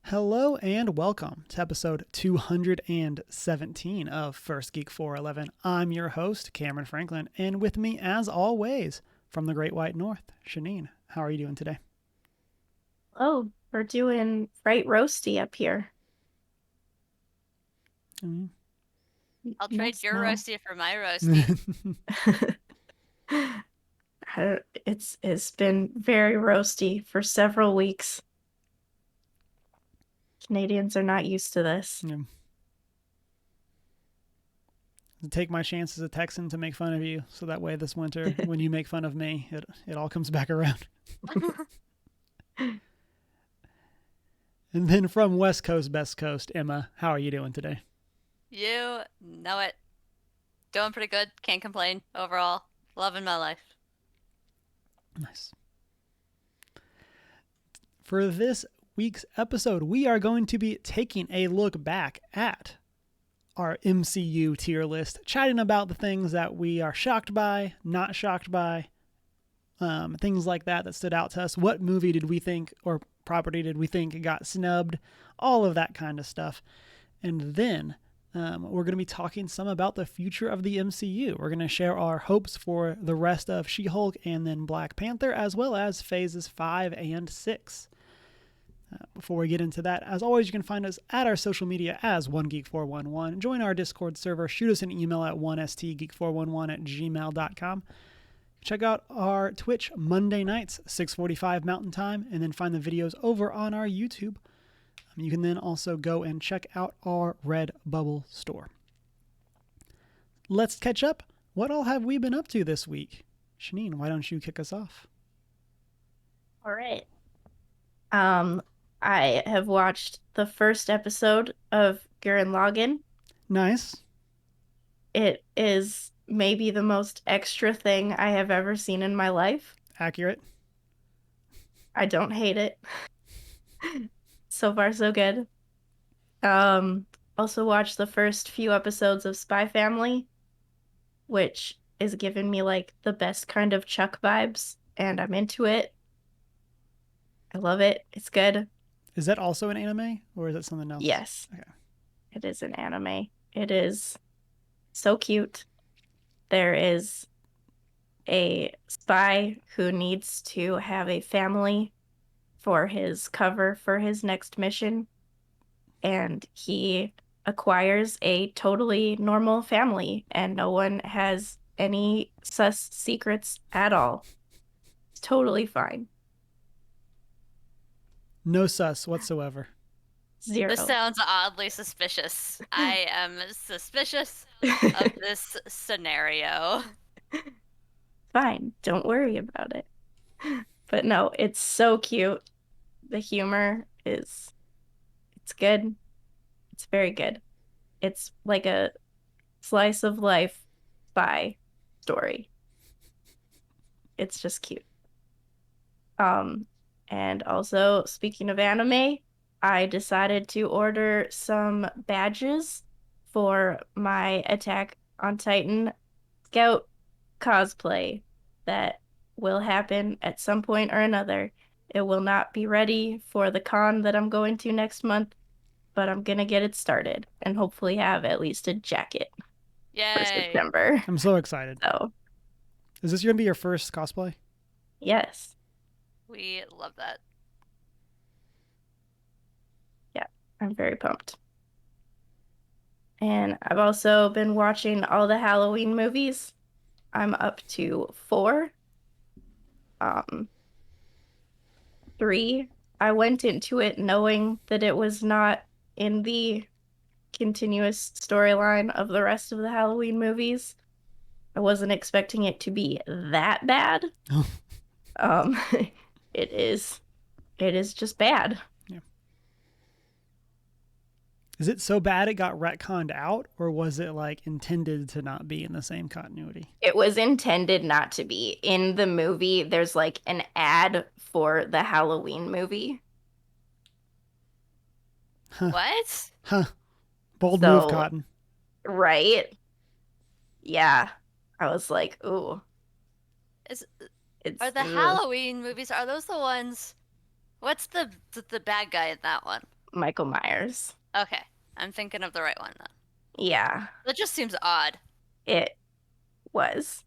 Hello and welcome to episode 217 of First Geek 411. I'm your host, Cameron Franklin, and with me, as always, from the Great White North, Shanine. How are you doing today? Oh, we're doing right roasty up here. Mm. I'll trade Nice your snow. roasty for my roasty. It's been very roasty for several weeks. Canadians are not used to this. Yeah. Take my chance as a Texan to make fun of you, so that way this winter, when you make fun of me, it all comes back around. And then from West Coast, Best Coast, Emma, how are you doing today? You know it. Doing pretty good. Can't complain overall. Loving my life. Nice. For this week's episode, we are going to be taking a look back at our MCU tier list, chatting about the things that we are shocked by, not shocked by, things like that stood out to us. What movie did we think, or property did we think got snubbed? All of that kind of stuff. And then we're going to be talking some about the future of the MCU. We're going to share our hopes for the rest of She-Hulk and then Black Panther, as well as phases 5 and 6. Before we get into that, as always, you can find us at our social media as OneGeek411. Join our Discord server. Shoot us an email at 1stgeek411@gmail.com. Check out our Twitch Monday nights, 6:45 Mountain Time, and then find the videos over on our YouTube. You can then also go and check out our Redbubble store. Let's catch up. What all have we been up to this week? Shanine, why don't you kick us off? All right. I have watched the first episode of Gurren Lagann. Nice. It is maybe the most extra thing I have ever seen in my life. Accurate. I don't hate it. So far, so good. Also watched the first few episodes of Spy Family, which is giving me like the best kind of Chuck vibes, and I'm into it. I love it. It's good. Is that also an anime, or is that something else? Yes. Okay. It is an anime. It is so cute. There is a spy who needs to have a family for his cover for his next mission, and he acquires a totally normal family, and no one has any sus secrets at all. It's totally fine. No sus whatsoever. Zero. This sounds oddly suspicious. I am suspicious of this scenario. Fine, don't worry about it. But no, it's so cute. The humor it's good. It's very good. It's like a slice of life spy story. It's just cute. And also, speaking of anime, I decided to order some badges for my Attack on Titan Scout cosplay that will happen at some point or another. It will not be ready for the con that I'm going to next month, but I'm gonna get it started and hopefully have at least a jacket for Yay. September. I'm so excited. So, Is this going to be your first cosplay? yes. We love that. Yeah, I'm very pumped. And I've also been watching all the Halloween movies. I'm up to 4. 3, I went into it knowing that it was not in the continuous storyline of the rest of the Halloween movies. I wasn't expecting it to be that bad. um, it is just bad. Yeah. Is it so bad it got retconned out, or was it like intended to not be in the same continuity? It was intended not to be. In the movie, there's like an ad for the Halloween movie. What? Huh. Bold So- move, Cotton. Right? Yeah. I was like, ooh. Is It's Are the ugh. Halloween movies, are those the ones? What's the bad guy in that one? Michael Myers. Okay, I'm thinking of the right one then. Yeah, That just seems odd. it was.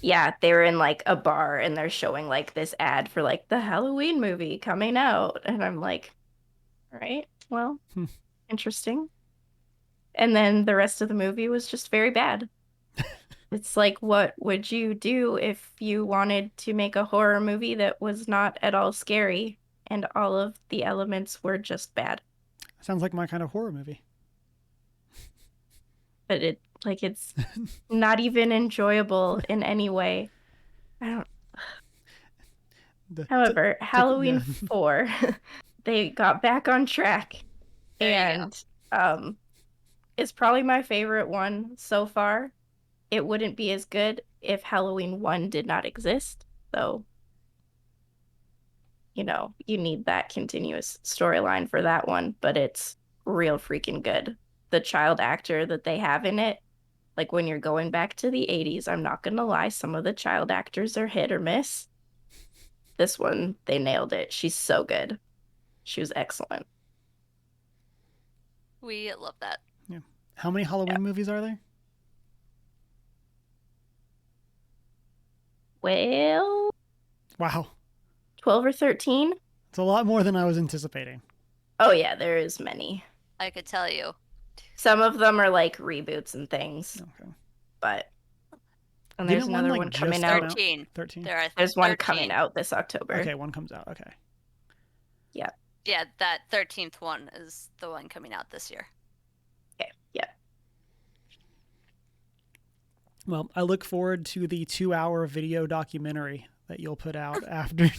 Yeah, they were in like a bar and they're showing like this ad for like the Halloween movie coming out. And I'm like, all right, well, interesting. And then the rest of the movie was just very bad. It's like, what would you do if you wanted to make a horror movie that was not at all scary and all of the elements were just bad? Sounds like my kind of horror movie. But it's not even enjoyable in any way. I don't. However, Halloween 4, they got back on track, There you go. and it's probably my favorite one so far. It wouldn't be as good if Halloween 1 did not exist, so you need that continuous storyline for that one, but it's real freaking good. The child actor that they have in it, like when you're going back to the 80s, I'm not gonna lie, some of the child actors are hit or miss. This one, they nailed it. She's so good. She was excellent. We love that. Yeah. How many Halloween movies are there? Well, Wow. 12 or 13? It's a lot more than I was anticipating. Oh yeah, there is many. I could tell you. Some of them are like reboots and things. Okay. But and Didn't there's one, another like, one just coming come out. out? 13. 13? There are There's one 13. coming out this October. Okay, one comes out. Okay. Yeah. Yeah, that 13th one is the one coming out this year. Okay. Yeah. Well, I look forward to the 2-hour video documentary that you'll put out after.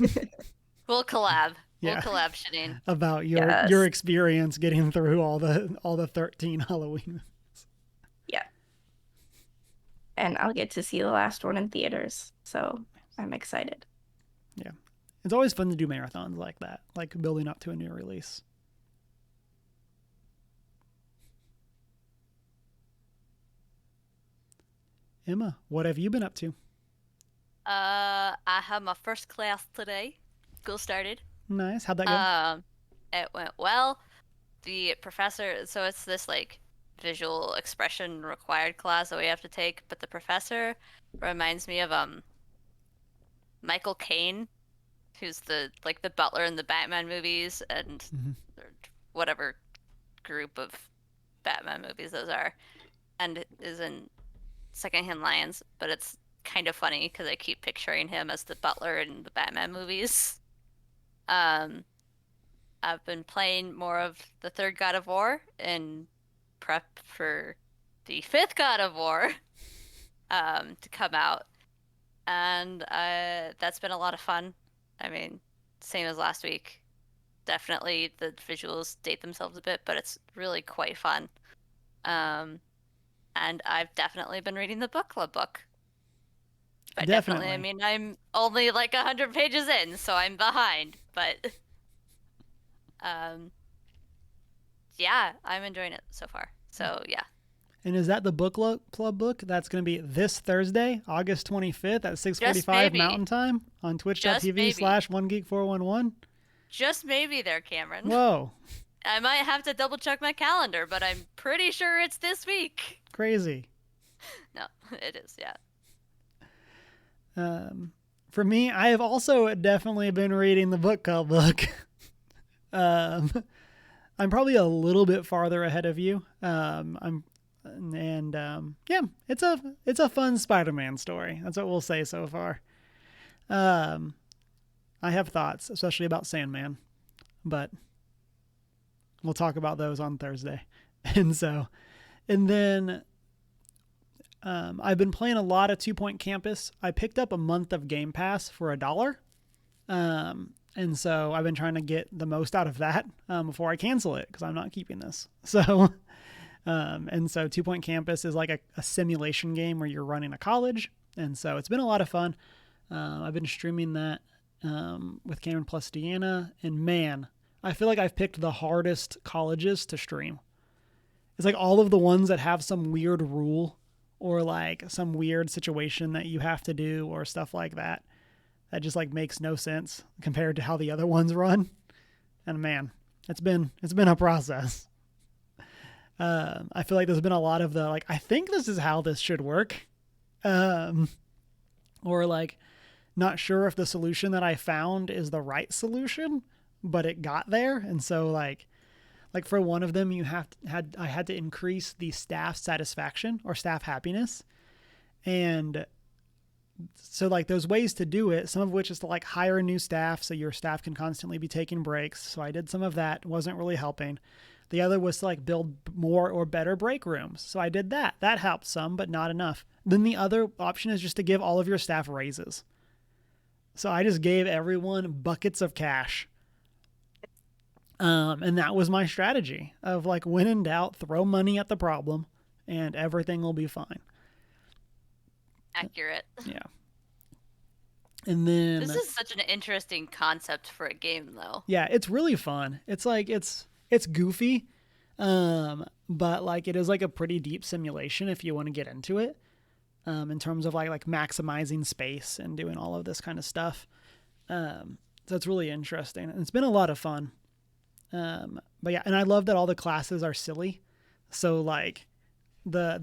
We'll collab. Yeah. We'll collab, Shanine. About your Yes. your experience getting through all the 13 Halloween movies. Yeah. And I'll get to see the last one in theaters, so I'm excited. Yeah. It's always fun to do marathons like that, like building up to a new release. Emma, what have you been up to? I had my first class today. School started. Nice. How'd that go? It went well. The professor, so it's this like visual expression required class that we have to take, but the professor reminds me of Michael Caine, who's the butler in the Batman movies and whatever group of Batman movies those are, and is in Secondhand Lions, but it's kind of funny because I keep picturing him as the butler in the Batman movies. I've been playing more of the third God of War in prep for the fifth God of War to come out, and that's been a lot of fun. I mean, same as last week. Definitely the visuals date themselves a bit, but it's really quite fun. And I've definitely been reading the book club book. By definitely, I mean I'm only like 100 pages in, so I'm behind. But yeah, I'm enjoying it so far. So yeah. And is that the book club book? That's going to be this Thursday, August 25th at 6:45 Mountain Time on twitch.tv/onegeek411. Just maybe there, Cameron. Whoa. I might have to double check my calendar, but I'm pretty sure it's this week. Crazy. No, it is, yeah. For me, I have also definitely been reading the book club book. I'm probably a little bit farther ahead of you. Yeah, it's a fun Spider-Man story. That's what we'll say so far. I have thoughts, especially about Sandman, but we'll talk about those on Thursday. And then I've been playing a lot of 2 Point Campus. I picked up a month of Game Pass for $1. And so I've been trying to get the most out of that before I cancel it because I'm not keeping this. So, 2 Point Campus is like a simulation game where you're running a college. And so it's been a lot of fun. I've been streaming that with Cameron plus Deanna. And man, I feel like I've picked the hardest colleges to stream. It's like all of the ones that have some weird rule or like some weird situation that you have to do or stuff like that. That just like makes no sense compared to how the other ones run. And man, It's been a process. I feel like there's been a lot of the, like, I think this is how this should work. Or like, not sure if the solution that I found is the right solution, but it got there. And so like for one of them, I had to increase the staff satisfaction or staff happiness. And so like there's ways to do it, some of which is to like hire a new staff so your staff can constantly be taking breaks. So I did some of that. Wasn't really helping. The other was to like build more or better break rooms. So I did that. That helped some, but not enough. Then the other option is just to give all of your staff raises. So I just gave everyone buckets of cash. And that was my strategy of like, when in doubt, throw money at the problem and everything will be fine. Accurate. Yeah. And then this is such an interesting concept for a game, though. Yeah, it's really fun. It's like it's goofy, but like it is like a pretty deep simulation if you want to get into it. In terms of like maximizing space and doing all of this kind of stuff. So it's really interesting. And it's been a lot of fun. But yeah, and I love that all the classes are silly. So like the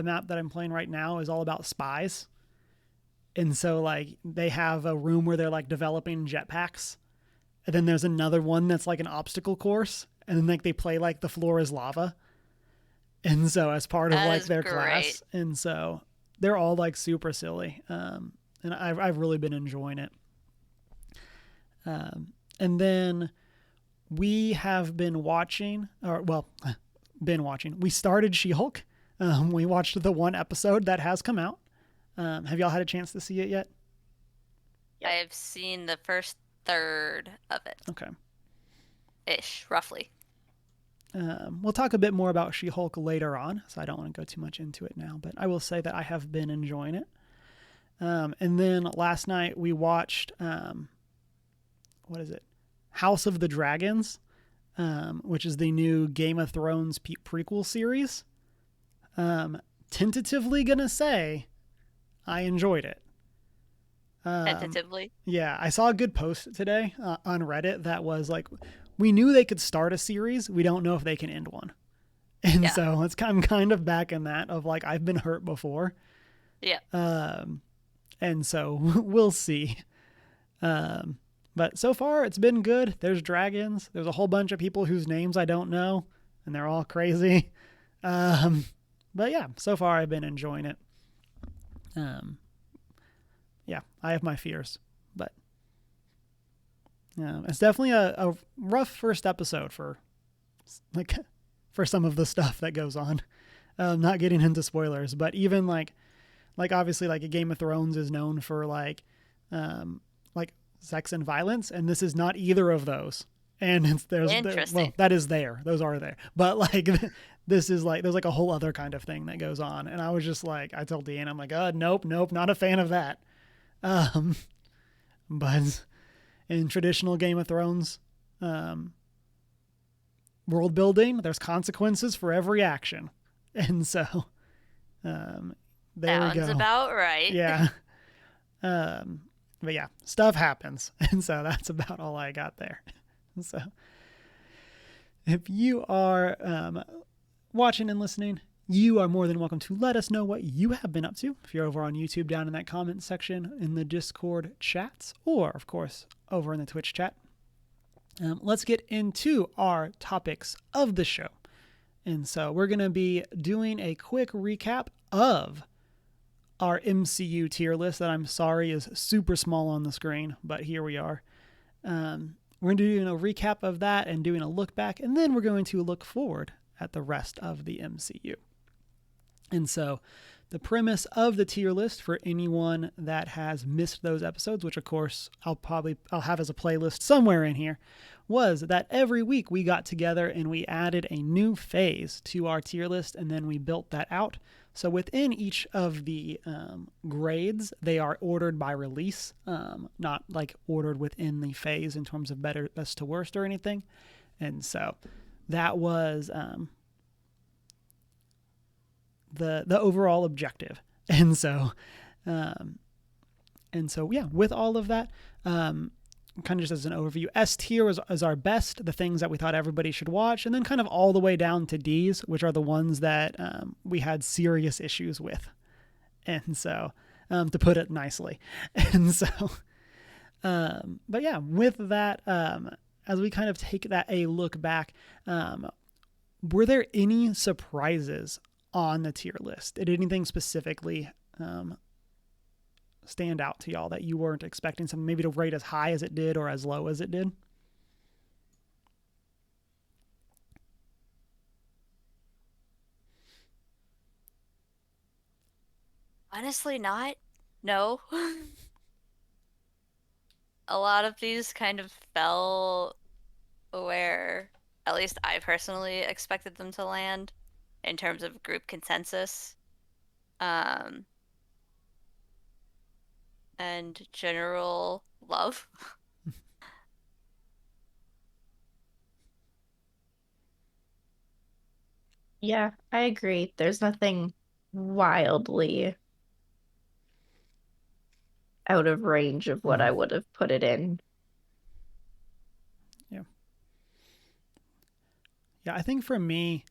map that I'm playing right now is all about spies. And so like they have a room where they're like developing jetpacks. And then there's another one that's like an obstacle course. And then like they play like the floor is lava. And so as part of like their class. And so they're all like super silly. And I've really been enjoying it. And then we have been watching, we started She-Hulk. We watched the one episode that has come out. Have y'all had a chance to see it yet? I've seen the first third of it. Okay. Ish, roughly. We'll talk a bit more about She-Hulk later on, so I don't want to go too much into it now, but I will say that I have been enjoying it. And then last night we watched, what is it? House of the Dragons, which is the new Game of Thrones prequel series. Tentatively gonna say I enjoyed it. Tentatively? Yeah, I saw a good post today on Reddit that was like, we knew they could start a series. We don't know if they can end one. And so I'm kind of back in that of like, I've been hurt before. Yeah. And so we'll see. But so far it's been good. There's dragons. There's a whole bunch of people whose names I don't know, and they're all crazy. But yeah, so far I've been enjoying it. Yeah, I have my fears, but it's definitely a rough first episode for some of the stuff that goes on. Not getting into spoilers, but even like obviously like a Game of Thrones is known for like sex and violence, and this is not either of those. And those are there, but like this is like there's like a whole other kind of thing that goes on, and I was just like, I told Deanne, I'm like, nope, not a fan of that. But in traditional Game of Thrones world building, there's consequences for every action, and so there we go. Sounds about right. Yeah. But yeah, stuff happens, and so that's about all I got there. So if you are watching and listening, you are more than welcome to let us know what you have been up to. If you're over on YouTube, down in that comment section, in the Discord chats, or of course over in the Twitch chat. Let's get into our topics of the show. And so we're going to be doing a quick recap of our MCU tier list that I'm sorry is super small on the screen, but here we are. We're going to be doing a recap of that and doing a look back, and then we're going to look forward at the rest of the MCU. And so the premise of the tier list, for anyone that has missed those episodes, which of course I'll have as a playlist somewhere in here, was that every week we got together and we added a new phase to our tier list, and then we built that out. So within each of the grades, they are ordered by release, not like ordered within the phase in terms of best to worst or anything. And so that was the overall objective. And so yeah, with all of that, kind of just as an overview, S tier is our best, the things that we thought everybody should watch, and then kind of all the way down to D's, which are the ones that we had serious issues with. And so, to put it nicely. And so, but yeah, with that, as we kind of take that a look back, were there any surprises on the tier list? Did anything specifically stand out to y'all that you weren't expecting something maybe to rate as high as it did or as low as it did? Honestly, not. No. A lot of these kind of fell where at least I personally expected them to land in terms of group consensus. Um, and general love. Yeah, I agree. There's nothing wildly out of range of what I would have put it in. Yeah. Yeah, I think for me,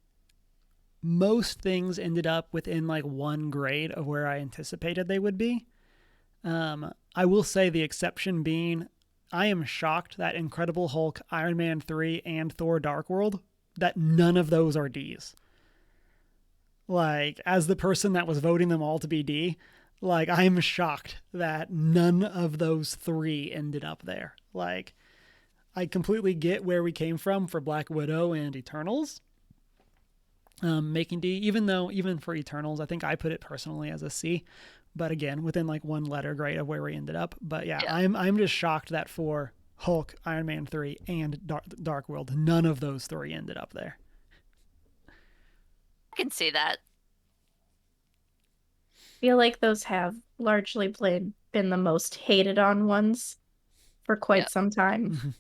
most things ended up within like one grade of where I anticipated they would be. I will say the exception being, I am shocked that Incredible Hulk, Iron Man 3, and Thor Dark World, that none of those are D's. Like, as the person that was voting them all to be D, like, I'm shocked that none of those three ended up there. Like, I completely get where we came from for Black Widow and Eternals. Making D, even for Eternals, I think I put it personally as a C, but again, within like one letter grade of where we ended up. But yeah. I'm just shocked that for Hulk, Iron Man 3, and Dark World, none of those three ended up there. I can see that. I feel like those have largely been the most hated on ones for quite some time.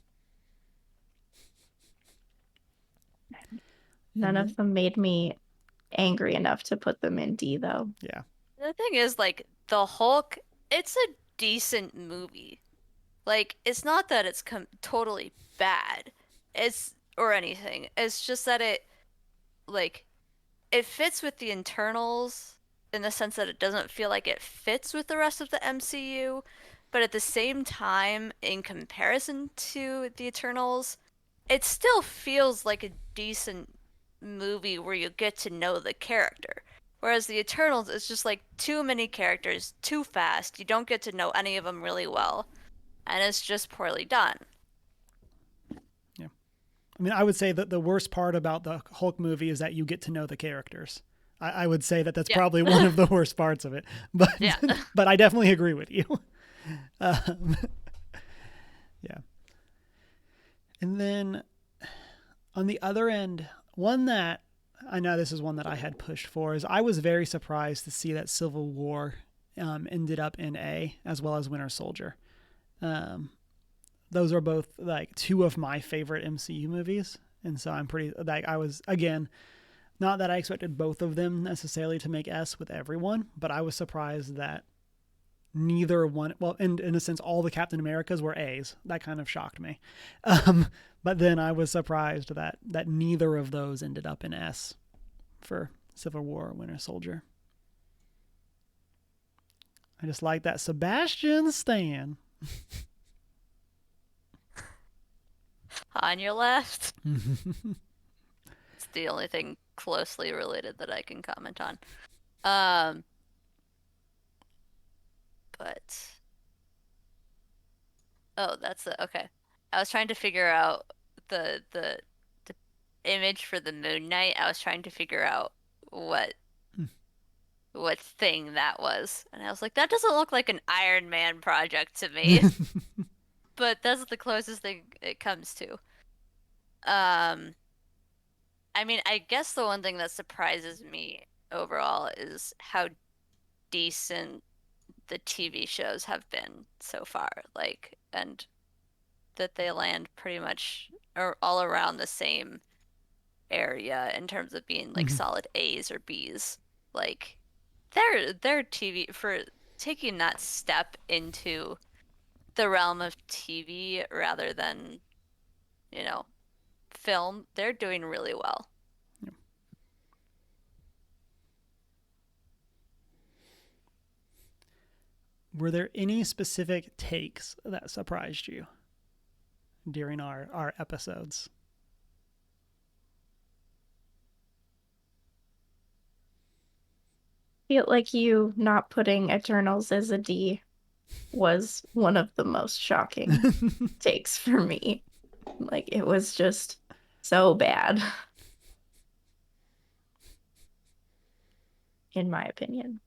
None of them made me angry enough to put them in D, though. Yeah. The thing is, like, the Hulk, it's a decent movie. Like, it's not that it's totally bad. Or anything. It's just that like, it fits with the internals in the sense that it doesn't feel like it fits with the rest of the MCU, but at the same time, in comparison to the Eternals, it still feels like a decent movie where you get to know the character. Whereas the Eternals, it's just like too many characters, too fast. You don't get to know any of them really well, and it's just poorly done. Yeah. I mean, I would say that the worst part about the Hulk movie is that you get to know the characters. I would say that that's probably one of the worst parts of it. But but I definitely agree with you. Yeah. And then on the other end, one that I know this is one that I had pushed for is I was very surprised to see that Civil War ended up in A as well as Winter Soldier. Those are both like two of my favorite MCU movies. And so I'm pretty like I was again, not that I expected both of them necessarily to make S with everyone, but I was surprised that neither one, well, in a sense, all the Captain Americas were A's. That kind of shocked me. But then I was surprised that neither of those ended up in S for Civil War or Winter Soldier. I just like that Sebastian Stan. On your left. It's the only thing closely related that I can comment on. But oh, that's okay. I was trying to figure out the image for the Moon Knight. I was trying to figure out what thing that was, and I was like, that doesn't look like an Iron Man project to me. But that's the closest thing it comes to. I mean, I guess the one thing that surprises me overall is how decent the TV shows have been so far. Like, and that they land pretty much or all around the same area in terms of being like solid A's or B's. Like, their TV for taking that step into the realm of TV rather than, film, they're doing really well. Were there any specific takes that surprised you during our episodes? Feel like you not putting Eternals as a D was one of the most shocking takes for me. Like, it was just so bad, in my opinion.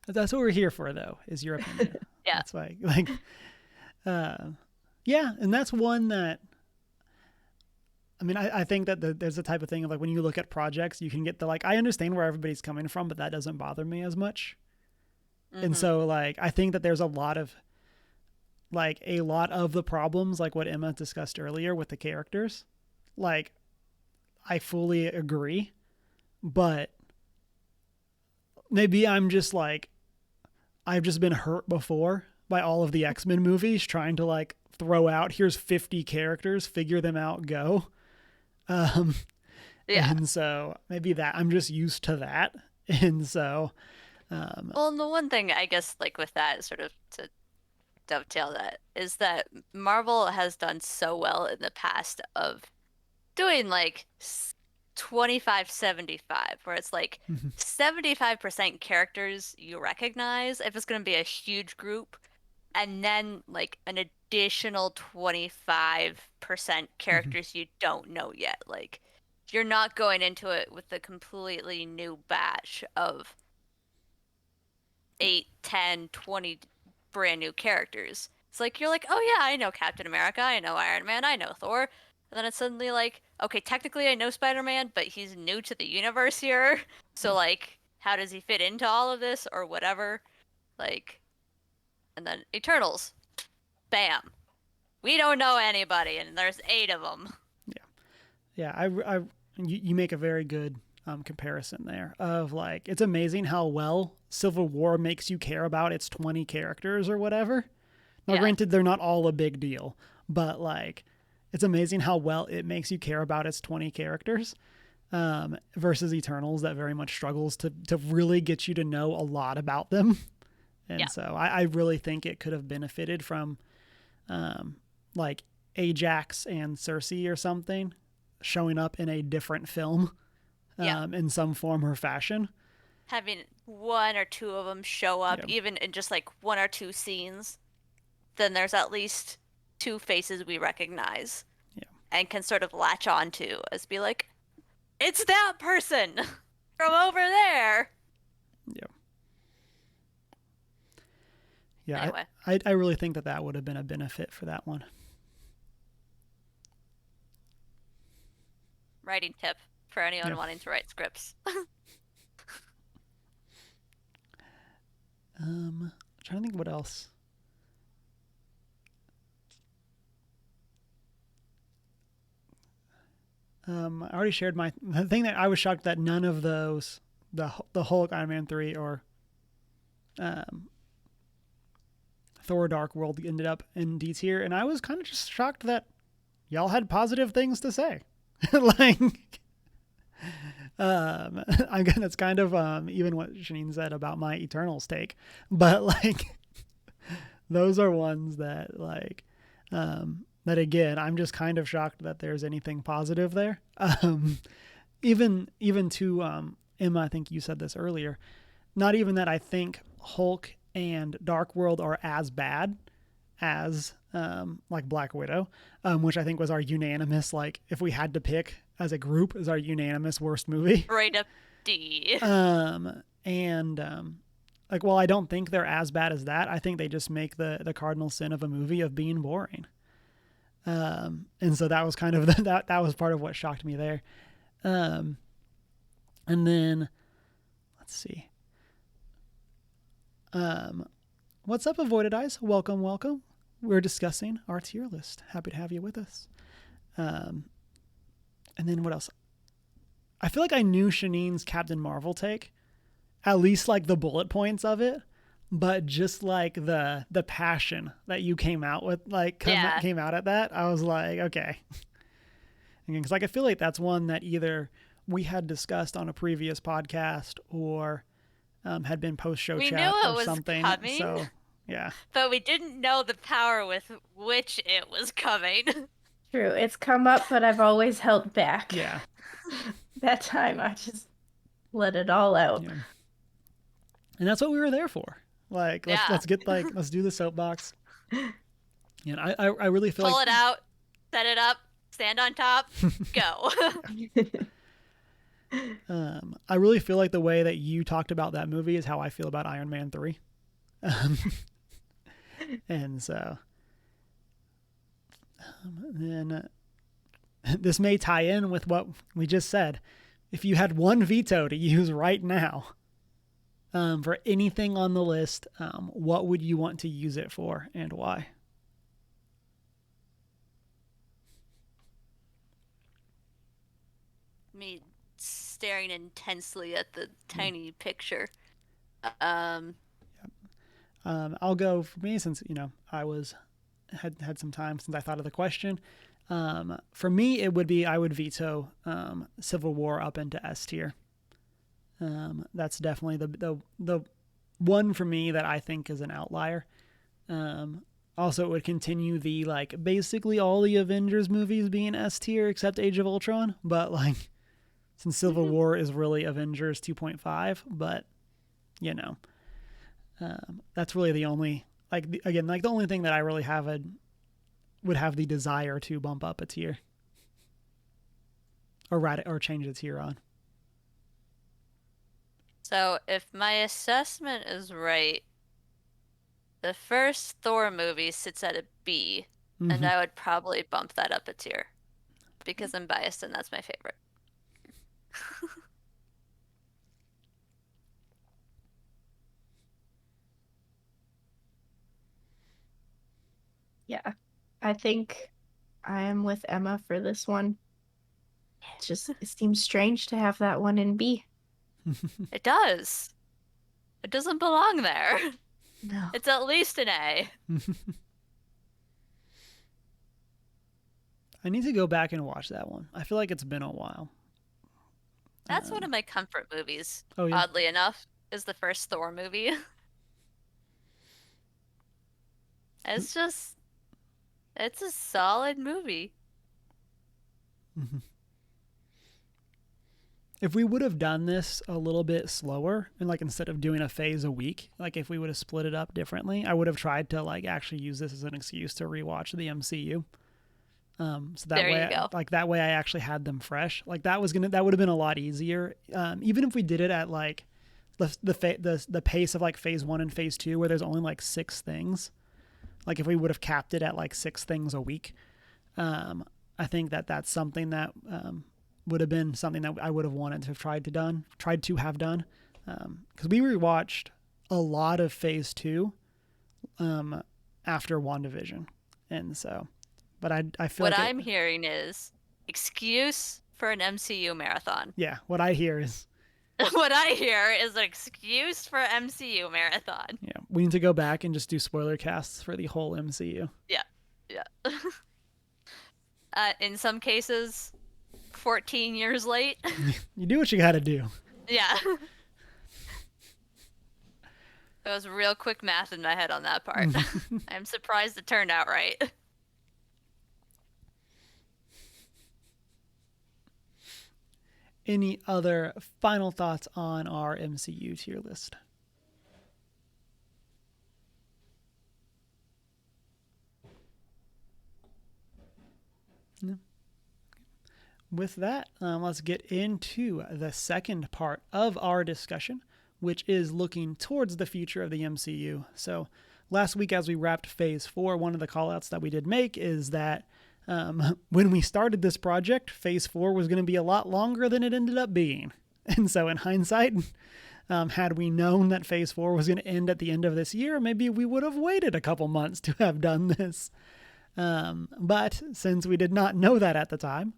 That's what we're here for, though, is your opinion. Yeah. That's why, like, yeah, and that's one that, I mean, I think that there's a type of thing of like when you look at projects, you can get the like, I understand where everybody's coming from, but that doesn't bother me as much. Mm-hmm. And so, like, I think that there's a lot of the problems, like what Emma discussed earlier with the characters. Like, I fully agree, but maybe I'm just like, I've just been hurt before by all of the X-Men movies trying to like throw out, here's 50 characters, figure them out, go. Yeah. And so maybe that I'm just used to that. And so, Well, and the one thing I guess like with that sort of to dovetail that is that Marvel has done so well in the past of doing like 25-75, where it's like 75% characters you recognize if it's going to be a huge group, and then like an additional 25% characters you don't know yet. Like you're not going into it with a completely new batch of 8, 10, 20 brand new characters. It's like you're like, oh yeah, I know Captain America, I know Iron Man, I know Thor. And then it's suddenly like, okay, technically I know Spider-Man, but he's new to the universe here. So like, how does he fit into all of this or whatever? Like, and then Eternals, bam. We don't know anybody, and there's 8 of them. yeah, you make a very good comparison there of like, it's amazing how well Civil War makes you care about its 20 characters or whatever. Now, Yeah. granted, they're not all a big deal, but like, it's amazing how well it makes you care about its 20 characters versus Eternals that very much struggles to really get you to know a lot about them. And Yeah. so I really think it could have benefited from like Ajax and Cersei or something showing up in a different film Yeah. in some form or fashion. Having 1 or 2 of them show up, Yep. even in just like 1 or 2 scenes, then there's at least 2 faces we recognize. Yeah. And can sort of latch on to as be like, it's that person from over there. Yeah. Yeah. Anyway. I really think that would have been a benefit for that one. Writing tip for anyone Yeah. wanting to write scripts. I'm trying to think what else. I already shared the thing that I was shocked that none of those, the Hulk, Iron Man 3, or Thor Dark World ended up in D tier, and I was kind of just shocked that y'all had positive things to say. Like, again, it's kind of even what Shanine said about my Eternals take, but like, those are ones that like, that again, I'm just kind of shocked that there's anything positive there. Even to Emma, I think you said this earlier. Not even that I think Hulk and Dark World are as bad as like Black Widow, which I think was our unanimous, like, if we had to pick as a group, is our unanimous worst movie. Right up D. Like, well, I don't think they're as bad as that. I think they just make the cardinal sin of a movie of being boring. And so that was kind of that was part of what shocked me there. And then let's see. What's up, Avoided Eyes? Welcome, welcome. We're discussing our tier list. Happy to have you with us. And then what else? I feel like I knew Shanine's Captain Marvel take, at least like the bullet points of it. but just like the passion that you came out with, like Yeah. came out at that, I was like, okay. Because like I feel like that's one that either we had discussed on a previous podcast or had been post show We chat knew it or was something. coming, So yeah, but we didn't know the power with which it was coming. True. It's come up, but I've always held back. yeah, That time I just let it all out. yeah. And that's what we were there for. Like Yeah. let's do the soapbox. And I really feel Pull like it out, set it up, stand on top, go. I really feel like the way that you talked about that movie is how I feel about Iron Man 3. And so then this may tie in with what we just said. If you had one veto to use right now for anything on the list, what would you want to use it for and why? Me staring intensely at the tiny picture. I'll go for me since I had some time since I thought of the question. For me, it would be I would veto Civil War up into S tier. That's definitely the one for me that I think is an outlier. Also, it would continue the like basically all the Avengers movies being S tier except Age of Ultron, but like since Civil War is really Avengers 2.5, but that's really the only the only thing that I really would have the desire to bump up a tier or change the tier on. So if my assessment is right, the first Thor movie sits at a B, and I would probably bump that up a tier because I'm biased and that's my favorite. Yeah. I think I am with Emma for this one. It seems strange to have that one in B. It does. It doesn't belong there. No. It's at least an A. I need to go back and watch that one. I feel like it's been a while. That's one of my comfort movies, Oh yeah. oddly enough, is the first Thor movie. It's a solid movie. If we would have done this a little bit slower and like instead of doing a phase a week, like if we would have split it up differently, I would have tried to like actually use this as an excuse to rewatch the MCU. So that There way, you go. that way I actually had them fresh. Like that would have been a lot easier. Even if we did it at like the pace of like phase 1 and phase 2, where there's only like 6 things. Like if we would have capped it at like 6 things a week, I think that's something that would have been something that I would have wanted to have tried to have done. Because we rewatched a lot of phase 2 after WandaVision, and so. But I feel What like I'm hearing is excuse for an MCU marathon. Yeah, what I hear is What I hear is an excuse for MCU marathon. yeah, we need to go back and just do spoiler casts for the whole MCU. Yeah. In some cases, 14 years late. You do what you got to do. Yeah. There was real quick math in my head on that part. I'm surprised it turned out right. Any other final thoughts on our MCU tier list? No. With that, let's get into the second part of our discussion, which is looking towards the future of the MCU. So last week, as we wrapped phase 4, one of the callouts that we did make is that when we started this project, phase 4 was going to be a lot longer than it ended up being. And so in hindsight, had we known that phase 4 was going to end at the end of this year, maybe we would have waited a couple months to have done this. But since we did not know that at the time,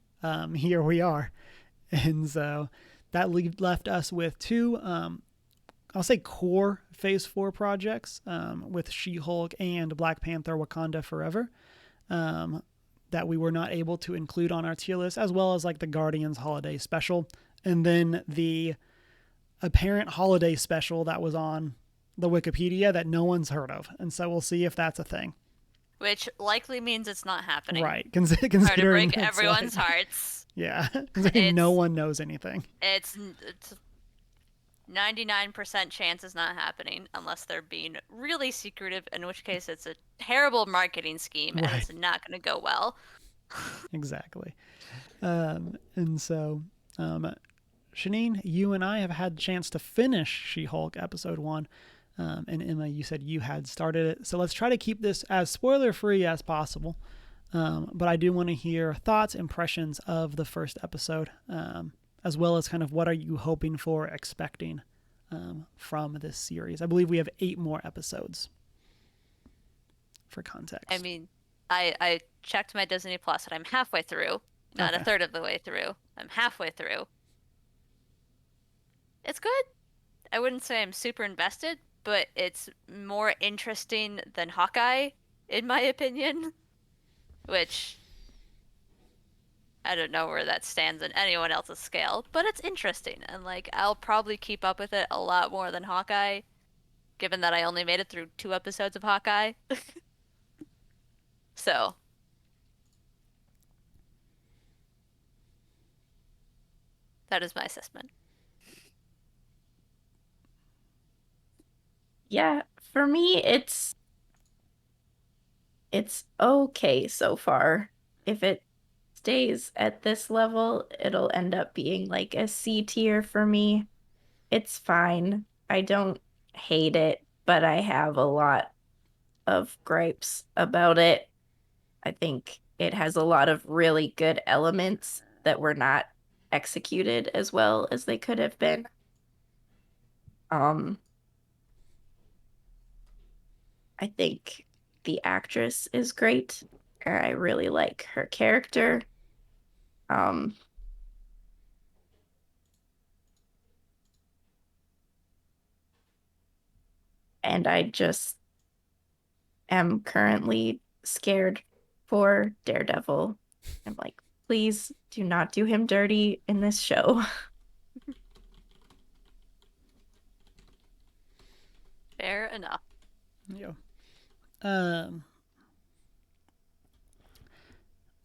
here we are. And so that left us with 2 I'll say core Phase 4 projects with She-Hulk and Black Panther Wakanda Forever that we were not able to include on our tier list, as well as like the Guardians Holiday Special, and then the apparent holiday special that was on the Wikipedia that no one's heard of. And so we'll see if that's a thing. Which likely means it's not happening. Right. Hard to Considering break everyone's hearts. Yeah. Considering no one knows anything. It's 99% chance it's not happening unless they're being really secretive, in which case it's a terrible marketing scheme and it's not going to go well. Exactly. And so, Shanine, you and I have had the chance to finish She-Hulk episode 1. And Emma, you said you had started it. So let's try to keep this as spoiler-free as possible. But I do want to hear thoughts, impressions of the first episode, as well as kind of what are you hoping for, expecting from this series. I believe we have 8 more episodes for context. I mean, I checked my Disney Plus and I'm halfway through, not a third of the way through. I'm halfway through. It's good. I wouldn't say I'm super invested, but it's more interesting than Hawkeye, in my opinion, which I don't know where that stands in anyone else's scale, but it's interesting, and like I'll probably keep up with it a lot more than Hawkeye, given that I only made it through 2 episodes of Hawkeye. So that is my assessment. Yeah, for me, it's okay so far. If it stays at this level, it'll end up being like a C tier for me. It's fine. I don't hate it, but I have a lot of gripes about it. I think it has a lot of really good elements that were not executed as well as they could have been. I think the actress is great. I really like her character. And I just am currently scared for Daredevil. I'm like, please do not do him dirty in this show. Fair enough. Yeah.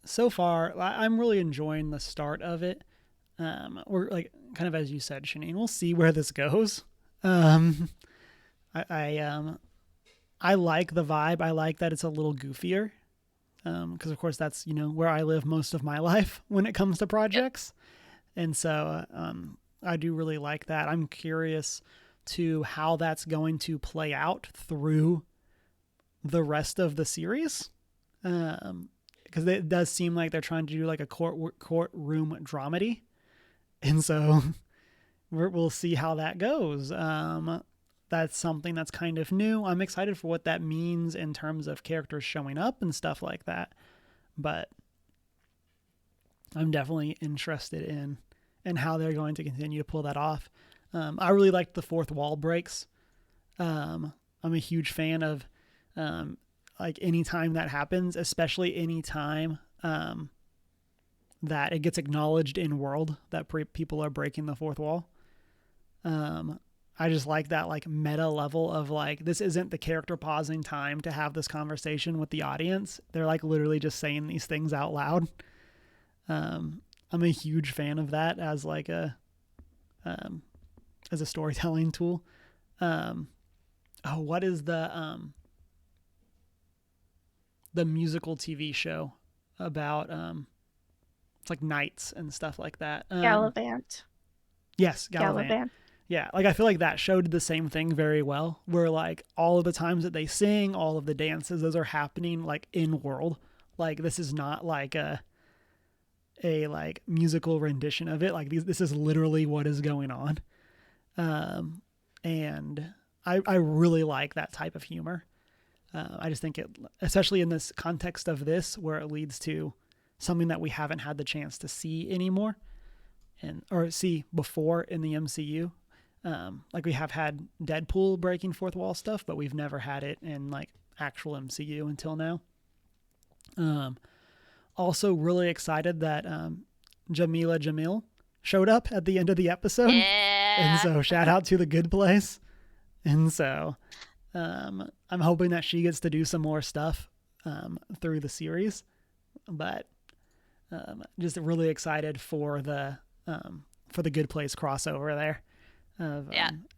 So far, I'm really enjoying the start of it. We're like kind of as you said, Shanine. We'll see where this goes. I like the vibe. I like that it's a little goofier. Because of course that's where I live most of my life when it comes to projects, and so I do really like that. I'm curious to how that's going to play out through the rest of the series, because it does seem like they're trying to do like a courtroom dramedy, and so we'll see how that goes. That's something that's kind of new. I'm excited for what that means in terms of characters showing up and stuff like that, but I'm definitely interested in how they're going to continue to pull that off. I really liked the fourth wall breaks. I'm a huge fan of like any time that happens, especially any time that it gets acknowledged in world that people are breaking the fourth wall. I just like that like meta level of like, this isn't the character pausing time to have this conversation with the audience. They're like literally just saying these things out loud. I'm a huge fan of that as like a storytelling tool. What is the musical TV show about it's like knights and stuff like that. Gallivant. Yes, Gallivant. Yeah, like I feel like that show did the same thing very well, where like all of the times that they sing, all of the dances, those are happening like in world. Like this is not like a like musical rendition of it. Like this is literally what is going on. And I really like that type of humor. I just think it, especially in this context of this, where it leads to something that we haven't had the chance to see anymore or see before in the MCU. Like we have had Deadpool breaking fourth wall stuff, but we've never had it in like actual MCU until now. Also really excited that Jamila Jamil showed up at the end of the episode. Yeah. And so shout out to The Good Place. And so I'm hoping that she gets to do some more stuff through the series. But just really excited for the Good Place crossover there. Of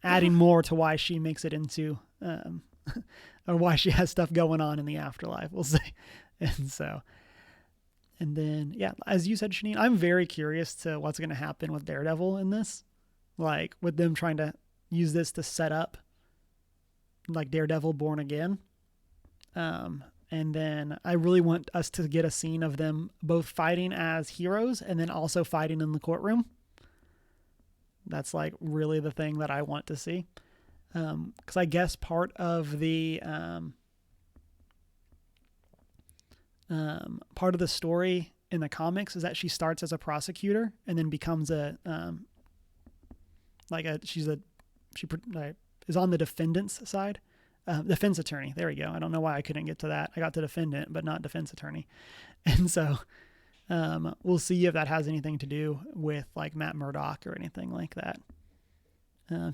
adding more to why she makes it into or why she has stuff going on in the afterlife, we'll say. And then, yeah, as you said, Shanine, I'm very curious to what's going to happen with Daredevil in this. Like, with them trying to use this to set up, like, Daredevil Born Again. And then I really want us to get a scene of them both fighting as heroes and then also fighting in the courtroom. That's, like, really the thing that I want to see. Because I guess part of the... part of the story in the comics is that she starts as a prosecutor and then becomes she is on the defendant's side, defense attorney. There we go. I don't know why I couldn't get to that. I got to defendant, but not defense attorney. And so, we'll see if that has anything to do with like Matt Murdock or anything like that.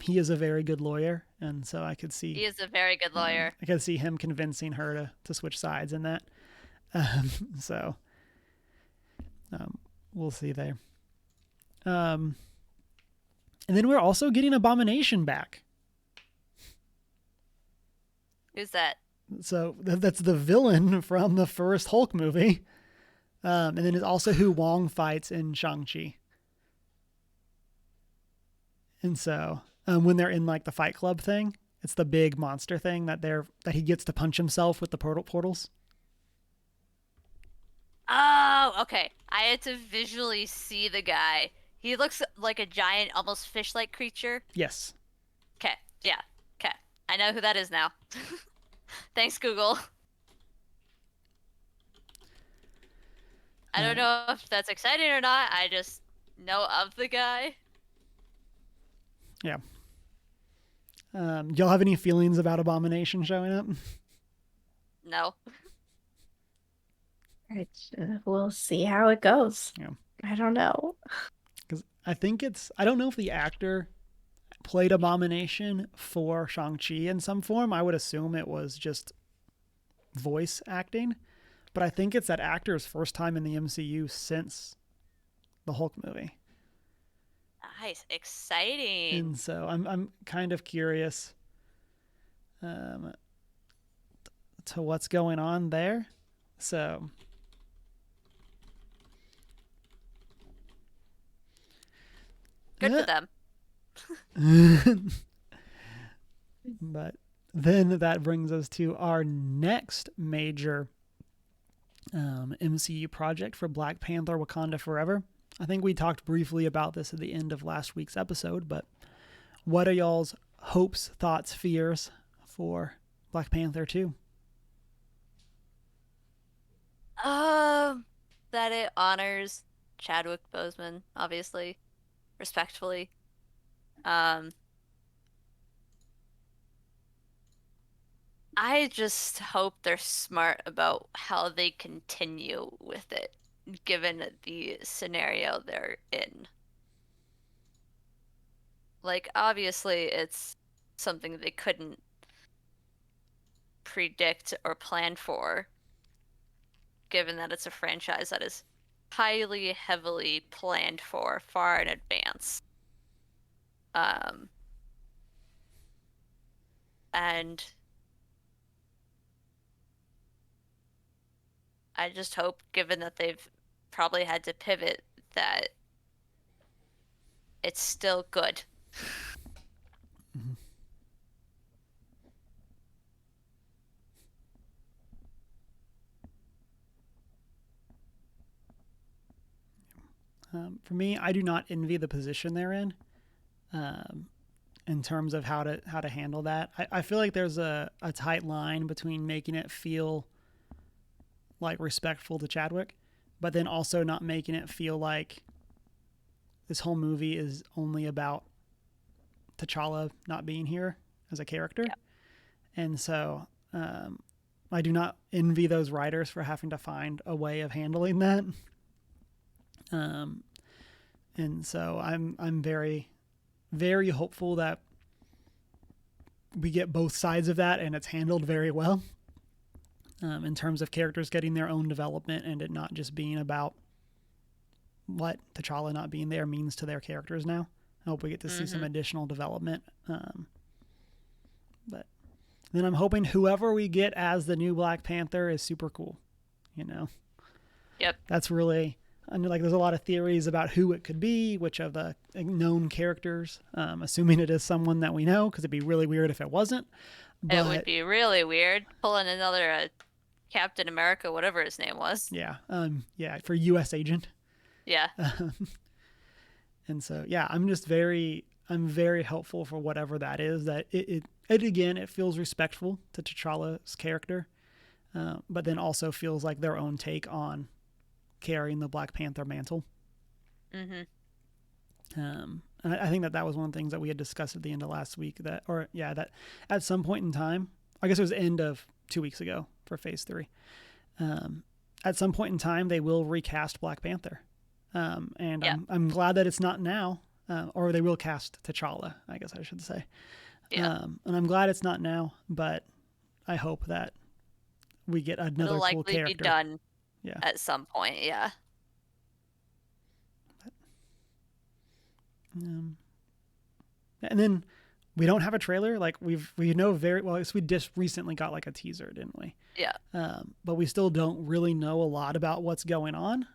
He is a very good lawyer. And so I could see, he is a very good lawyer. I could see him convincing her to switch sides in that. We'll see there. And then we're also getting Abomination back. Who's that? So that's the villain from the first Hulk movie. And then it's also who Wong fights in Shang-Chi. And so when they're in like the Fight Club thing, it's the big monster thing that he gets to punch himself with the portals. Oh, okay. I had to visually see the guy. He looks like a giant, almost fish-like creature. Yes. Okay, yeah, okay. I know who that is now. Thanks, Google. I don't know if that's exciting or not. I just know of the guy. Yeah. Y'all have any feelings about Abomination showing up? No. We'll see how it goes. Yeah. I don't know. Because I don't know if the actor played Abomination for Shang-Chi in some form. I would assume it was just voice acting. But I think it's that actor's first time in the MCU since the Hulk movie. Nice. Exciting. And so I'm kind of curious to what's going on there. So... Good for them. But then that brings us to our next major MCU project for Black Panther Wakanda Forever. I think we talked briefly about this at the end of last week's episode, but what are y'all's hopes, thoughts, fears for Black Panther 2? That it honors Chadwick Boseman, obviously. Respectfully. I just hope they're smart about how they continue with it, given the scenario they're in. Like, obviously, it's something they couldn't predict or plan for, given that it's a franchise that is highly, heavily planned for far in advance. And I just hope, given that they've probably had to pivot, that it's still good. Mm-hmm. For me, I do not envy the position they're in terms of how to handle that. I feel like there's a tight line between making it feel like respectful to Chadwick, but then also not making it feel like this whole movie is only about T'Challa not being here as a character. Yep. And so I do not envy those writers for having to find a way of handling that. And so I'm very, very hopeful that we get both sides of that and it's handled very well in terms of characters getting their own development and it not just being about what T'Challa not being there means to their characters now. I hope we get to see some additional development. But then I'm hoping whoever we get as the new Black Panther is super cool. You know? Yep. That's really, like, there's a lot of theories about who it could be, which of the known characters, assuming it is someone that we know, because it'd be really weird if it wasn't. But, it would be really weird pulling another Captain America, whatever his name was. Yeah. For U.S. agent. Yeah. And so, yeah, I'm very helpful for whatever that is. That it again, it feels respectful to T'Challa's character, but then also feels like their own take on carrying the Black Panther mantle. And I think that was one of the things that we had discussed at the end of last week. That at some point in time, I guess it was the end of 2 weeks ago for Phase 3. At some point in time, they will recast Black Panther. And yeah. I'm glad that it's not now, or they will cast T'Challa, I guess I should say. Yeah. And I'm glad it's not now, but I hope that we get another cool character. It'll likely be done at some point, yeah. And then we don't have a trailer. Like we know very well. I guess we just recently got like a teaser, didn't we? Yeah. But we still don't really know a lot about what's going on.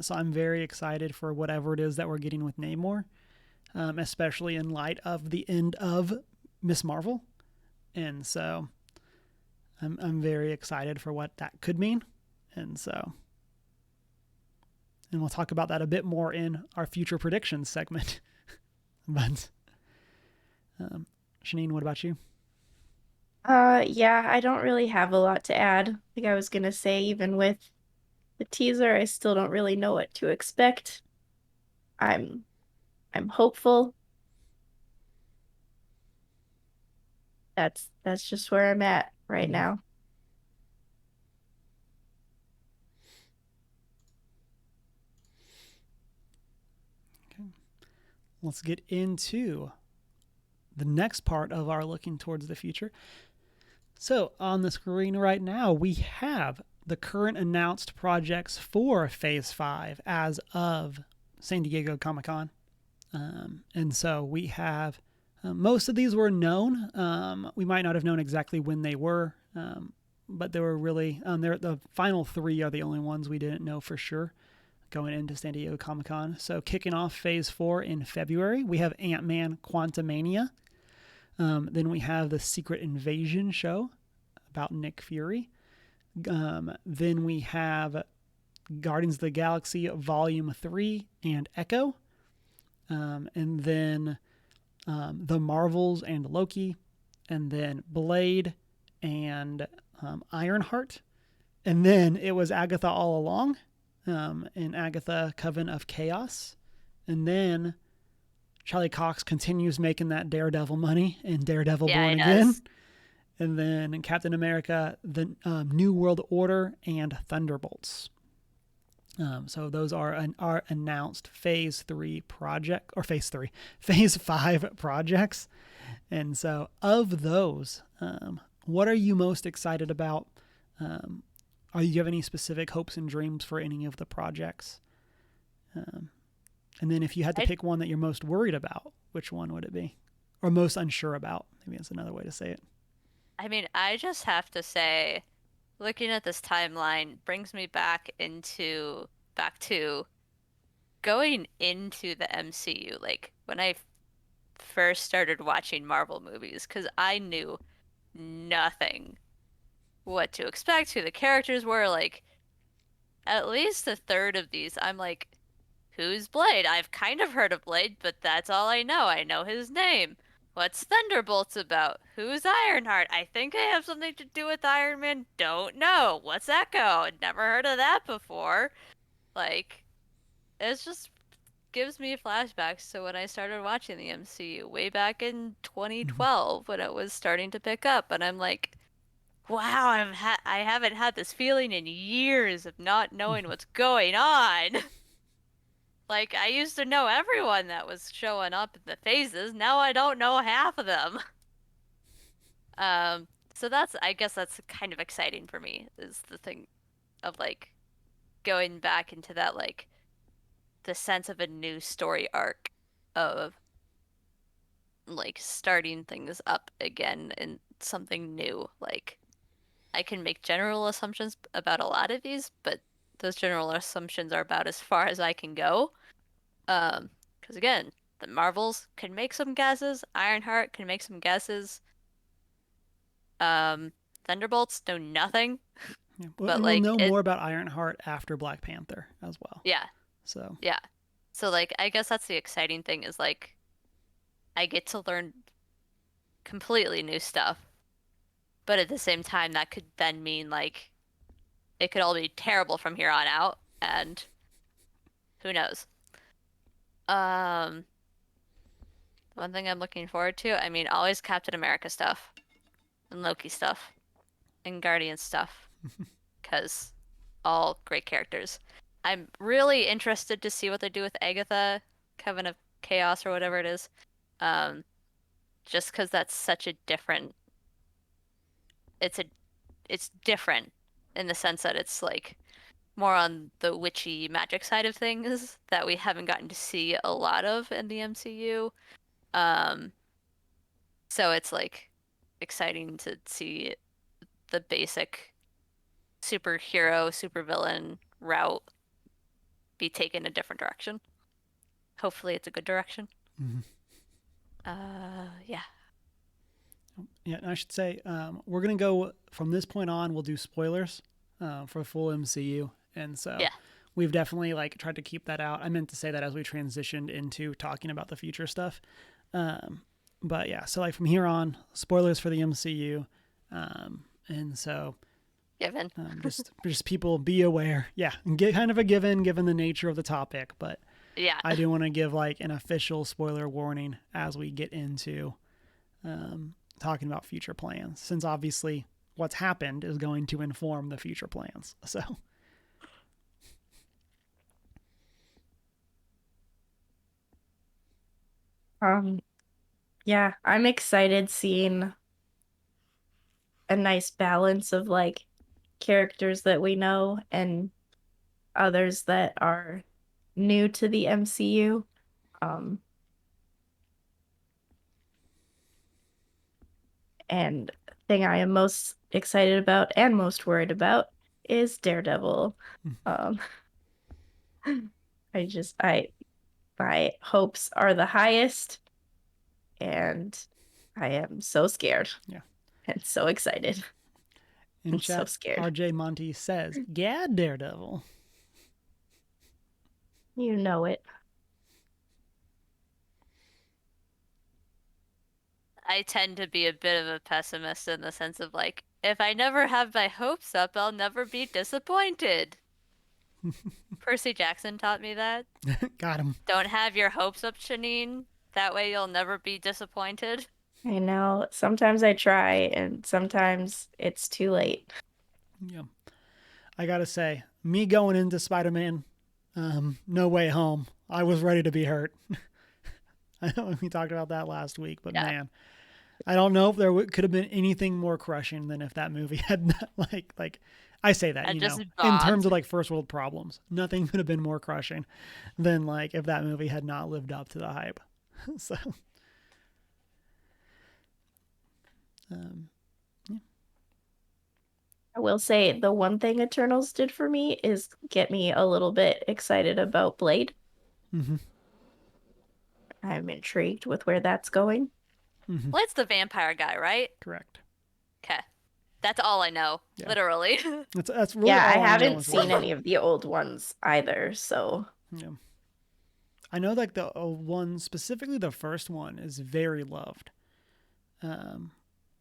So I'm very excited for whatever it is that we're getting with Namor, especially in light of the end of Miss Marvel. And so I'm very excited for what that could mean. And we'll talk about that a bit more in our future predictions segment. But Shanine, what about you? Yeah, I don't really have a lot to add. Like I was gonna say, even with the teaser, I still don't really know what to expect. I'm hopeful. That's just where I'm at right now. Okay. Let's get into the next part of our looking towards the future. So on the screen right now, we have the current announced projects for Phase 5 as of San Diego Comic-Con. And so we have, most of these were known. We might not have known exactly when they were, but they were really, the final 3 are the only ones we didn't know for sure going into San Diego Comic-Con. So kicking off Phase 4 in February, we have Ant-Man Quantumania. Then we have the Secret Invasion show about Nick Fury. Then we have Guardians of the Galaxy Volume 3 and Echo. And then The Marvels and Loki. And then Blade and Ironheart. And then it was Agatha all along in Agatha Coven of Chaos. And then Charlie Cox continues making that Daredevil money in Daredevil Born Again. And then Captain America, the New World Order, and Thunderbolts. So those are announced Phase 3 project, or Phase 5 projects. And so of those, what are you most excited about? Do you have any specific hopes and dreams for any of the projects? And then if you had to pick one that you're most worried about, which one would it be? Or most unsure about? Maybe that's another way to say it. I mean, I just have to say, looking at this timeline brings me back to going into the MCU, like when I first started watching Marvel movies, because I knew nothing what to expect, who the characters were. Like, at least a third of these, I'm like, who's Blade? I've kind of heard of Blade, but that's all I know. I know his name. What's Thunderbolts about? Who's Ironheart? I think I have something to do with Iron Man. Don't know. What's Echo? Never heard of that before. Like, it's just gives me flashbacks to when I started watching the MCU way back in 2012 when it was starting to pick up, and I'm like, wow, I haven't had this feeling in years of not knowing what's going on. Like, I used to know everyone that was showing up in the phases. Now I don't know half of them. So I guess that's kind of exciting for me, is the thing of like going back into that, like, the sense of a new story arc of like starting things up again in something new. Like, I can make general assumptions about a lot of these, but those general assumptions are about as far as I can go. Because again, the Marvels can make some guesses, Ironheart can make some guesses. Um, Thunderbolts know nothing, Yeah. but And we'll like know it, more about Ironheart after Black Panther as well. yeah, So yeah. So like, I guess that's the exciting thing is like I get to learn completely new stuff, but at the same time, that could then mean like it could all be terrible from here on out, and who knows? Um, one thing I'm looking forward to, I mean, always Captain America stuff and Loki stuff and Guardian stuff, because all great characters. I'm really interested to see what they do with Agatha, Coven of Chaos, or whatever it is. Um, just because that's such a different, it's a, it's different in the sense that it's like more on the witchy magic side of things that we haven't gotten to see a lot of in the MCU. Um, so it's like exciting to see the basic superhero, supervillain route be taken a different direction. Hopefully it's a good direction. mm-hmm. Yeah. Yeah, and I should say we're gonna go from this point on. We'll do spoilers for the full MCU, and so Yeah. we've definitely like tried to keep that out. I meant to say that as we transitioned into talking about the future stuff. But yeah, so like from here on, spoilers for the MCU, and so Given. just people be aware. Yeah, and get kind of a given the nature of the topic, but Yeah. I do want to give like an official spoiler warning as we get into talking about future plans, since obviously what's happened is going to inform the future plans. So Um, yeah, I'm excited seeing a nice balance of like characters that we know and others that are new to the MCU. Um, and thing I am most excited about and most worried about is Daredevil. Um, I my hopes are the highest, and I am so scared. Yeah. And so excited. in I'm so chat, scared. RJ Monty says, "Gad, Daredevil." You know it. I tend to be a bit of a pessimist in the sense of like, if I never have my hopes up, I'll never be disappointed. Percy Jackson taught me that. Got him. Don't have your hopes up, Shanine. That way you'll never be disappointed. I know. Sometimes I try, and sometimes it's too late. Yeah, I gotta say, me going into Spider-Man, No Way Home, I was ready to be hurt. I know we talked about that last week, but Yeah. man, I don't know if there could have been anything more crushing than if that movie had not, like I say that, And you just know, in bombed. terms of like first world problems, nothing could have been more crushing than like if that movie had not lived up to the hype. So, um, I will say the one thing Eternals did for me is get me a little bit excited about Blade. mm-hmm, I'm intrigued with where that's going. mm-hmm, Well, it's the vampire guy, right? correct. Okay. That's all I know, Yeah. literally. That's really Yeah, I all I know haven't as seen well. any of the old ones either, so Yeah. I know like the one, specifically the first one, is very loved.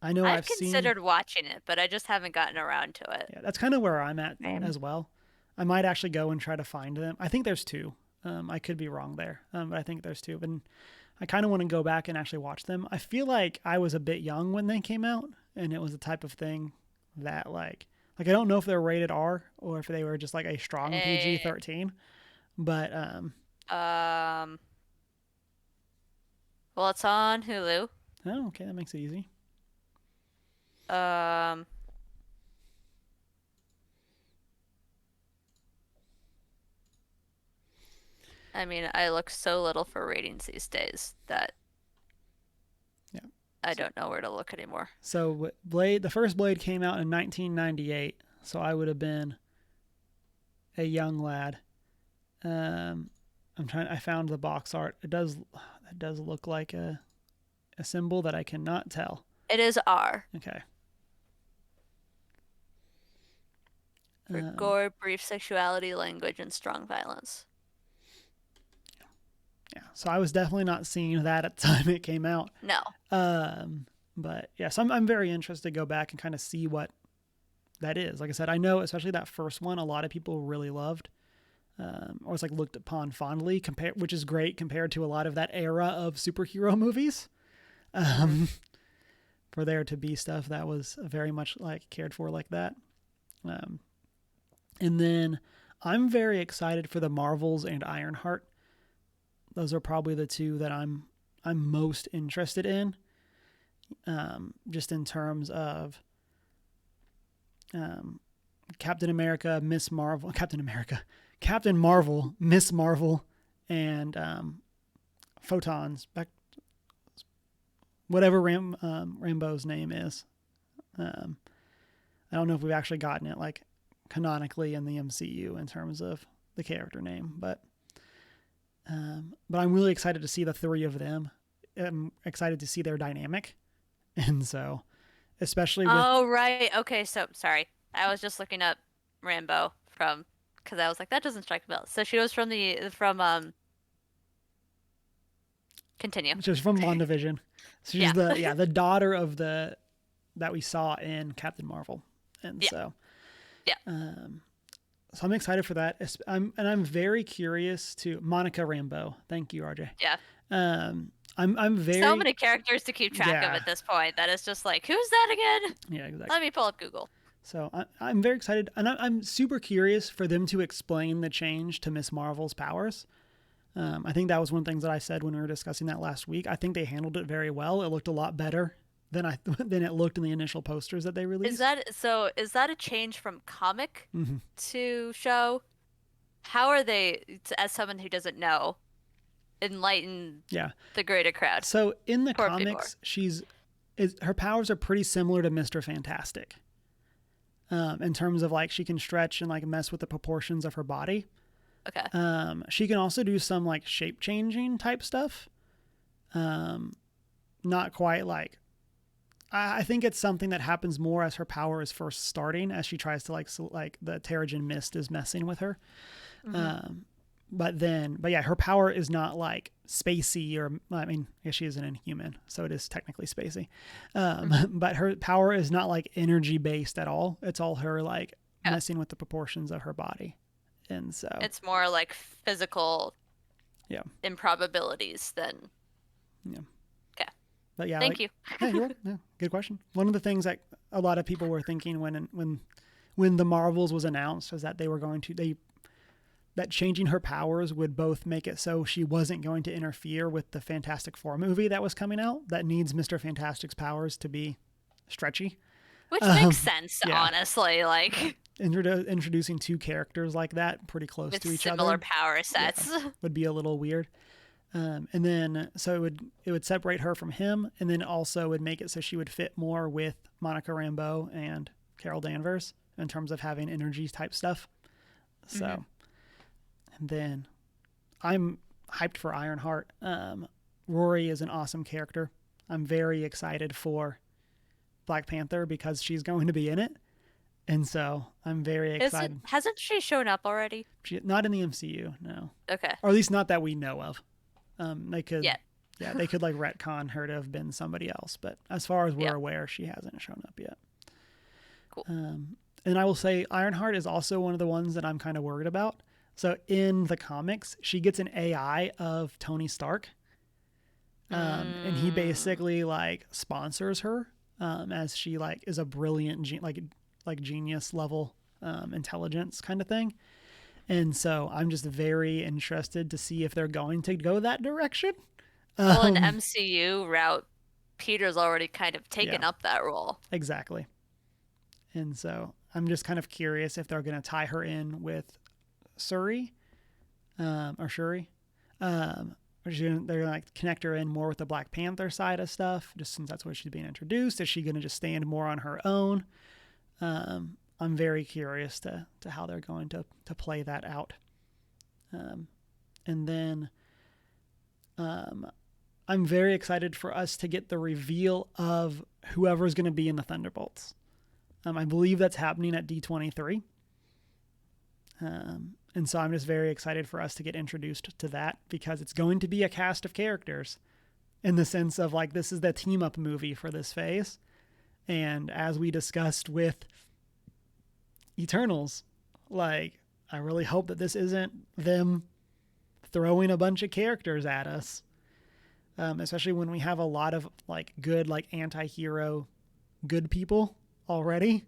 I know I've I've seen. considered watching it, but I just haven't gotten around to it. Yeah, that's kind of where I'm at same. as well. I might actually go and try to find them. I think there's two. I could be wrong there, but I think there's two. And I kind of want to go back and actually watch them. I feel like I was a bit young when they came out, and it was the type of thing that like I don't know if they're rated R or if they were just like a strong PG-13. But well, it's on Hulu. Oh, okay, that makes it easy. I mean, I look so little for ratings these days that I don't know where to look anymore. So the first Blade came out in 1998, so I would have been a young lad. I found the box art. It does look like a symbol that I cannot tell. It is R. Okay. For gore, brief sexuality, language, and strong violence. Yeah, so I was definitely not seeing that at the time it came out. No. But yes, I'm very interested to go back and kind of see what that is. Like I said, I know especially that first one, a lot of people really loved, or it's like looked upon fondly, which is great compared to a lot of that era of superhero movies. For there to be stuff that was very much like cared for like that. And then I'm very excited for the Marvels and Ironheart. Those are probably the two that I'm most interested in, just in terms of Captain Marvel, Miss Marvel, and Photons. Whatever Rambo's name is. I don't know if we've actually gotten it like canonically in the MCU in terms of the character name, but I'm really excited to see the three of them. I'm excited to see their dynamic. And so, especially with... Oh, right. Okay, so, sorry. I was just looking up Rambo because I was like, that doesn't strike a bell. So she was continue. She's from WandaVision. So she's the daughter of that we saw in Captain Marvel. And so... Yeah. So I'm excited for that. I'm very curious to Monica Rambeau. Thank you, RJ. Yeah. I'm very so many characters to keep track of at this point that it's just like, who's that again? Yeah, exactly. Let me pull up Google. So I'm very excited, and I'm super curious for them to explain the change to Miss Marvel's powers. I think that was one of the things that I said when we were discussing that last week. I think they handled it very well. It looked a lot better than it looked in the initial posters that they released. Is that a change from comic to show? How are they, as someone who doesn't know, enlighten the greater crowd? So in the comics, her powers are pretty similar to Mr. Fantastic. In terms of like she can stretch and like mess with the proportions of her body. Okay. She can also do some like shape changing type stuff. Not quite like. I think it's something that happens more as her power is first starting, as she tries to like the Terrigen Mist is messing with her. But yeah, her power is not like spacey, or I mean, I guess she is an inhuman, so it is technically spacey. But her power is not like energy based at all. It's all her like messing with the proportions of her body, and so it's more like physical, improbabilities than. Yeah. Okay. But yeah, thank you. Good question. One of the things that a lot of people were thinking when the Marvels was announced is that they were going to that changing her powers would both make it so she wasn't going to interfere with the Fantastic Four movie that was coming out that needs Mr. Fantastic's powers to be stretchy. Which makes sense, honestly. Like introducing two characters like that pretty close to each other. Similar power sets. Would be a little weird. And then so it would separate her from him, and then also would make it so she would fit more with Monica Rambeau and Carol Danvers in terms of having energy type stuff. So and then I'm hyped for Ironheart. Rory is an awesome character. I'm very excited for Black Panther because she's going to be in it. And so I'm very excited. Hasn't she shown up already? Not in the MCU, no. Okay. Or at least not that we know of. They could they could like retcon her to have been somebody else, but as far as we're aware, she hasn't shown up yet. Cool. And I will say Ironheart is also one of the ones that I'm kind of worried about. So in the comics, she gets an AI of Tony Stark, and he basically like sponsors her, as she like is a brilliant like genius level intelligence kind of thing. And so I'm just very interested to see if they're going to go that direction. Well, in Um, MCU route, Peter's already kind of yeah, taken up that role. exactly. And so I'm just kind of curious if they're going to tie her in with Shuri, or Shuri. Or they're going to like connect her in more with the Black Panther side of stuff, just since that's where she's being introduced. Is she going to just stand more on her own? I'm very curious to how they're going to play that out. And then I'm very excited for us to get the reveal of whoever's going to be in the Thunderbolts. I believe that's happening at D23. And so I'm just very excited for us to get introduced to that, because it's going to be a cast of characters in the sense of like, this is the team up movie for this phase. And as we discussed with Eternals, like, I really hope that this isn't them throwing a bunch of characters at us. Especially when we have a lot of like good, like anti-hero good people already.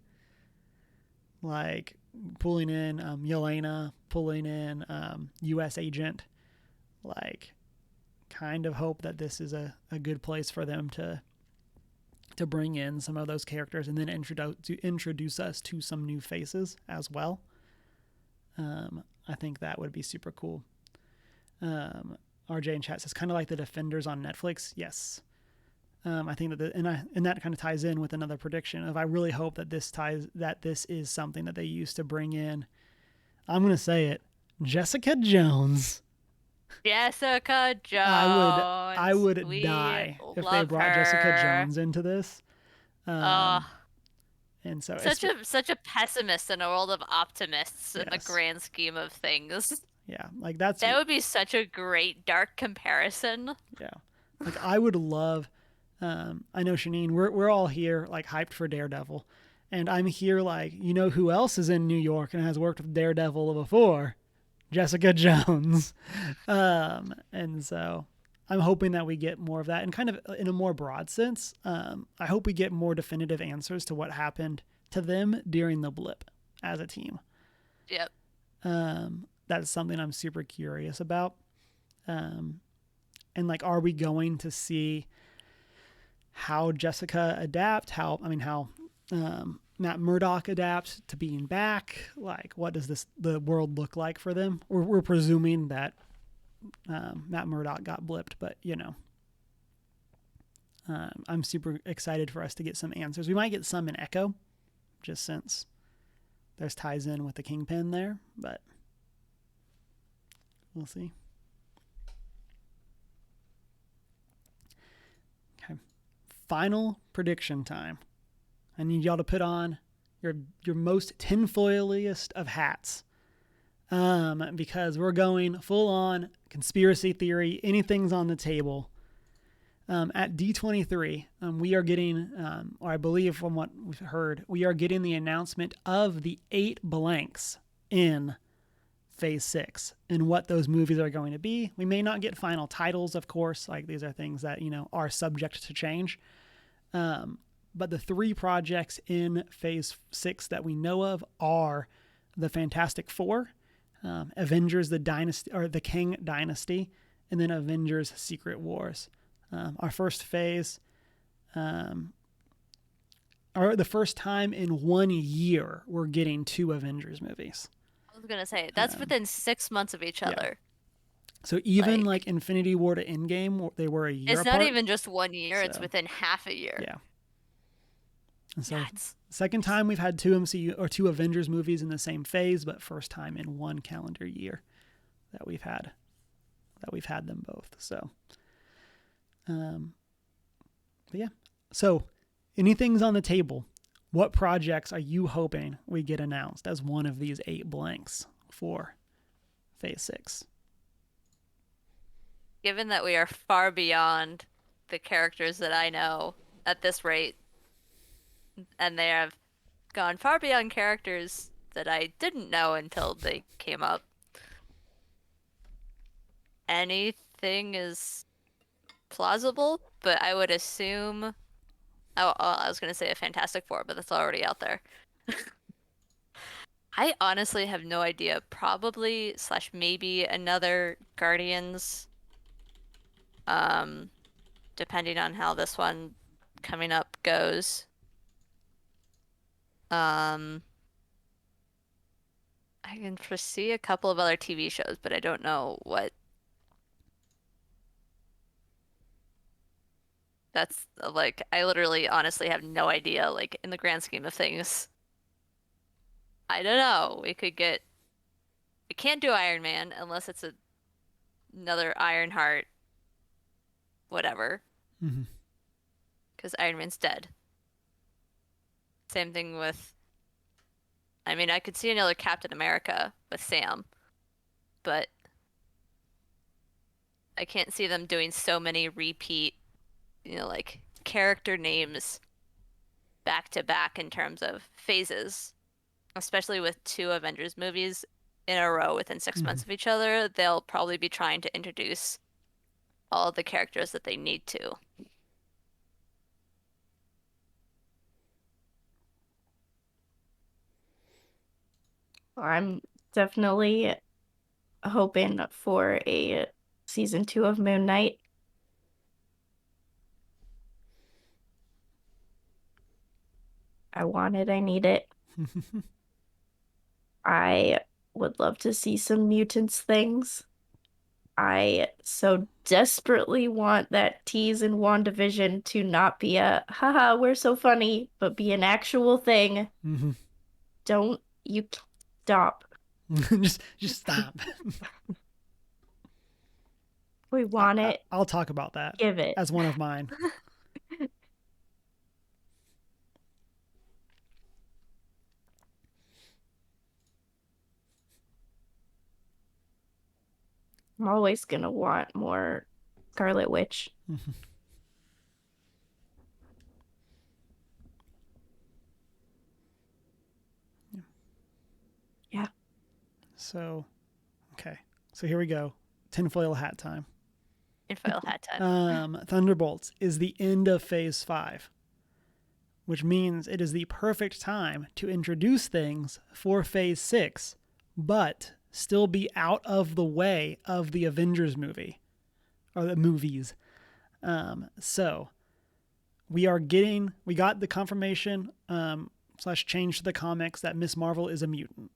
Like pulling in Yelena, pulling in U.S. Agent. Like, kind of hope that this is a good place for them to bring in some of those characters and then introduce us to some new faces as well. I think that would be super cool. RJ in chat says kind of like the Defenders on Netflix. Yes. I think that and that kind of ties in with another prediction of I really hope that this is something that they use to bring in, I'm going to say it, Jessica Jones. Jessica Jones. I would die if they brought Jessica Jones into this. And so such a pessimist in a world of optimists in the Yes. grand scheme of things. Yeah, like that would be such a great dark comparison. Yeah, like I would love. I know Shanine, we're all here like hyped for Daredevil, and I'm here like, you know who else is in New York and has worked with Daredevil before? Jessica Jones. And so I'm hoping that we get more of that, and kind of in a more broad sense. I hope we get more definitive answers to what happened to them during the blip as a team. Yep. That's something I'm super curious about. And like, are we going to see how Jessica adapt? How Matt Murdock adapt to being back? Like, what does the world look like for them? We're presuming that Matt Murdock got blipped, but you know, I'm super excited for us to get some answers. We might get some in Echo, just since there's ties in with the Kingpin there, but we'll see. Okay. Final prediction time. I need y'all to put on your most tinfoiliest of hats. Because we're going full on conspiracy theory. Anything's on the table. At D23, we are getting, or I believe from what we've heard, we are getting the announcement of the 8 blanks in Phase 6 and what those movies are going to be. We may not get final titles, of course. Like, these are things that, you know, are subject to change. But the 3 projects in Phase 6 that we know of are the Fantastic Four, Avengers the Dynasty, or the Kang Dynasty, and then Avengers Secret Wars. Our first phase, or the first time in 1 year we're getting 2 Avengers movies. I was gonna say that's within 6 months of each other. So even like Infinity War to Endgame, they were a year It's apart. not even just 1 year; it's within half a year. Yeah. And so, Nuts. Second time we've had 2 MCU or 2 Avengers movies in the same phase, but first time in 1 calendar year that we've had them both. So, but yeah. So, anything's on the table. What projects are you hoping we get announced as one of these 8 blanks for Phase 6? Given that we are far beyond the characters that I know at this rate, and they have gone far beyond characters that I didn't know until they came up, anything is plausible, but I would assume. I was gonna say a Fantastic Four, but that's already out there. I honestly have no idea. Probably slash maybe another Guardians. Um, depending on how this one coming up goes. Um, I can foresee a couple of other TV shows, but I don't know what. That's like, I literally honestly have no idea, like in the grand scheme of things. I don't know. We can't do Iron Man unless it's another Ironheart, whatever, Mm-hmm. because Iron Man's dead. Same thing with, I mean, I could see another Captain America with Sam, but I can't see them doing so many repeat, like character names back to back in terms of phases, especially with two Avengers movies in a row within 6 months of each other. They'll probably be trying to introduce all of the characters that they need to. I'm definitely hoping for a season 2 of Moon Knight. I want it. I need it. I would love to see some mutants things. I so desperately want that tease in WandaVision to not be a haha, we're so funny, but be an actual thing. Mm-hmm. Don't you stop. just stop. We want it. I'll talk about that. Give it. As one of mine. I'm always gonna want more Scarlet Witch. Mm-hmm. Yeah. So, okay. So here we go. Tinfoil hat time. Tinfoil hat time. Thunderbolts is the end of Phase 5, which means it is the perfect time to introduce things for Phase 6, but still be out of the way of the Avengers movie, or the movies. So we got the confirmation slash change to the comics that Miss Marvel is a mutant.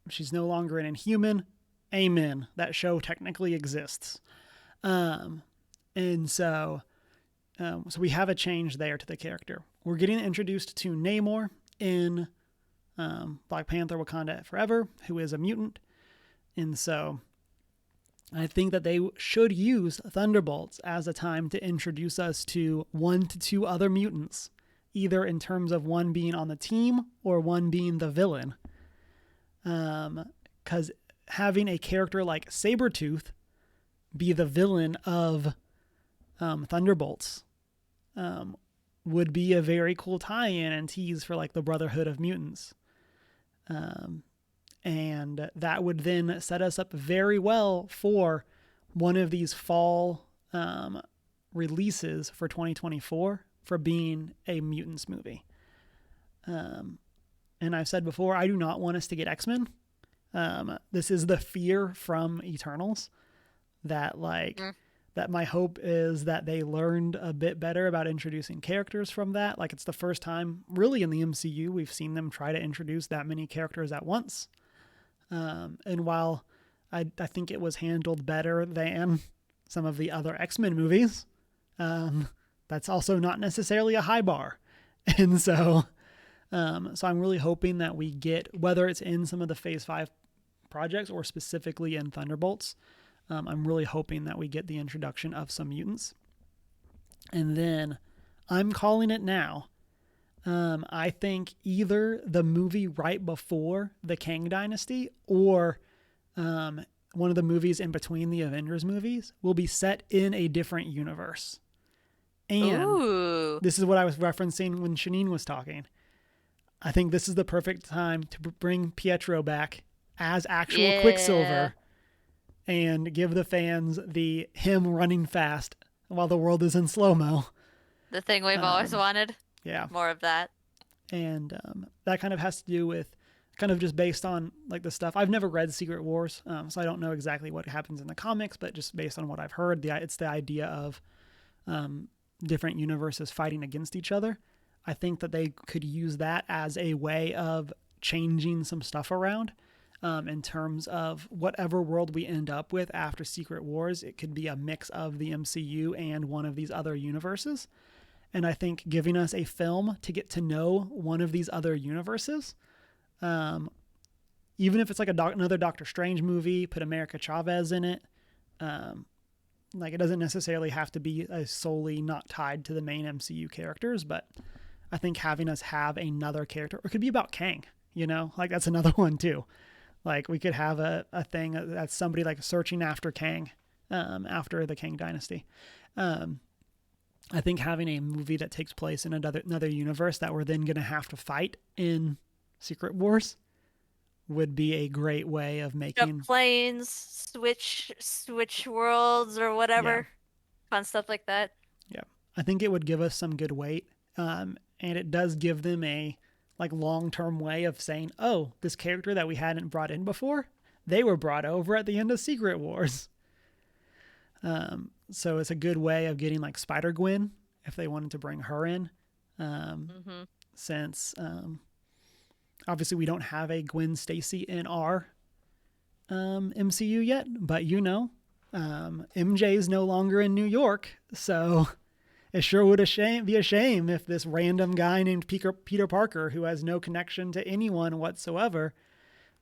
She's no longer an Inhuman. Amen. That show technically exists. And so we have a change there to the character. We're getting introduced to Namor in Black Panther Wakanda Forever, who is a mutant. And so I think that they should use Thunderbolts as a time to introduce us to 1 to 2 other mutants, either in terms of one being on the team or one being the villain. Because having a character like Sabretooth be the villain of Thunderbolts would be a very cool tie-in and tease for like the Brotherhood of Mutants. And that would then set us up very well for one of these fall releases for 2024 for being a Mutants movie. And I've said before, I do not want us to get X-Men. This is the fear from Eternals that that my hope is that they learned a bit better about introducing characters from that. Like, it's the first time really in the MCU we've seen them try to introduce that many characters at once. And while I think it was handled better than some of the other X-Men movies, that's also not necessarily a high bar. And so I'm really hoping that we get, whether it's in some of the Phase 5 projects or specifically in Thunderbolts, I'm really hoping that we get the introduction of some mutants. And then I'm calling it now. I think either the movie right before the Kang Dynasty or one of the movies in between the Avengers movies will be set in a different universe. And Ooh. This is what I was referencing when Shanine was talking. I think this is the perfect time to bring Pietro back as actual Quicksilver and give the fans the him running fast while the world is in slow-mo. The thing we've always wanted. Yeah. More of that. And that kind of has to do with kind of just based on like the stuff. I've never read Secret Wars, so I don't know exactly what happens in the comics, but just based on what I've heard, it's the idea of different universes fighting against each other. I think that they could use that as a way of changing some stuff around in terms of whatever world we end up with after Secret Wars. It could be a mix of the MCU and one of these other universes. And I think giving us a film to get to know one of these other universes, even if it's like another Doctor Strange movie, put America Chavez in it. Like it doesn't necessarily have to be solely not tied to the main MCU characters, but I think having us have another character, or it could be about Kang, like that's another one too. Like we could have a thing that's somebody like searching after Kang, after the Kang dynasty. I think having a movie that takes place in another universe that we're then going to have to fight in Secret Wars would be a great way of making planes, switch worlds or whatever. Fun stuff like that. Yeah. I think it would give us some good weight. And it does give them a like long-term way of saying, oh, this character that we hadn't brought in before, they were brought over at the end of Secret Wars. So it's a good way of getting like Spider-Gwen if they wanted to bring her in. Since obviously we don't have a Gwen Stacy in our MCU yet, but MJ is no longer in New York, so it sure would be a shame if this random guy named Peter Parker, who has no connection to anyone whatsoever,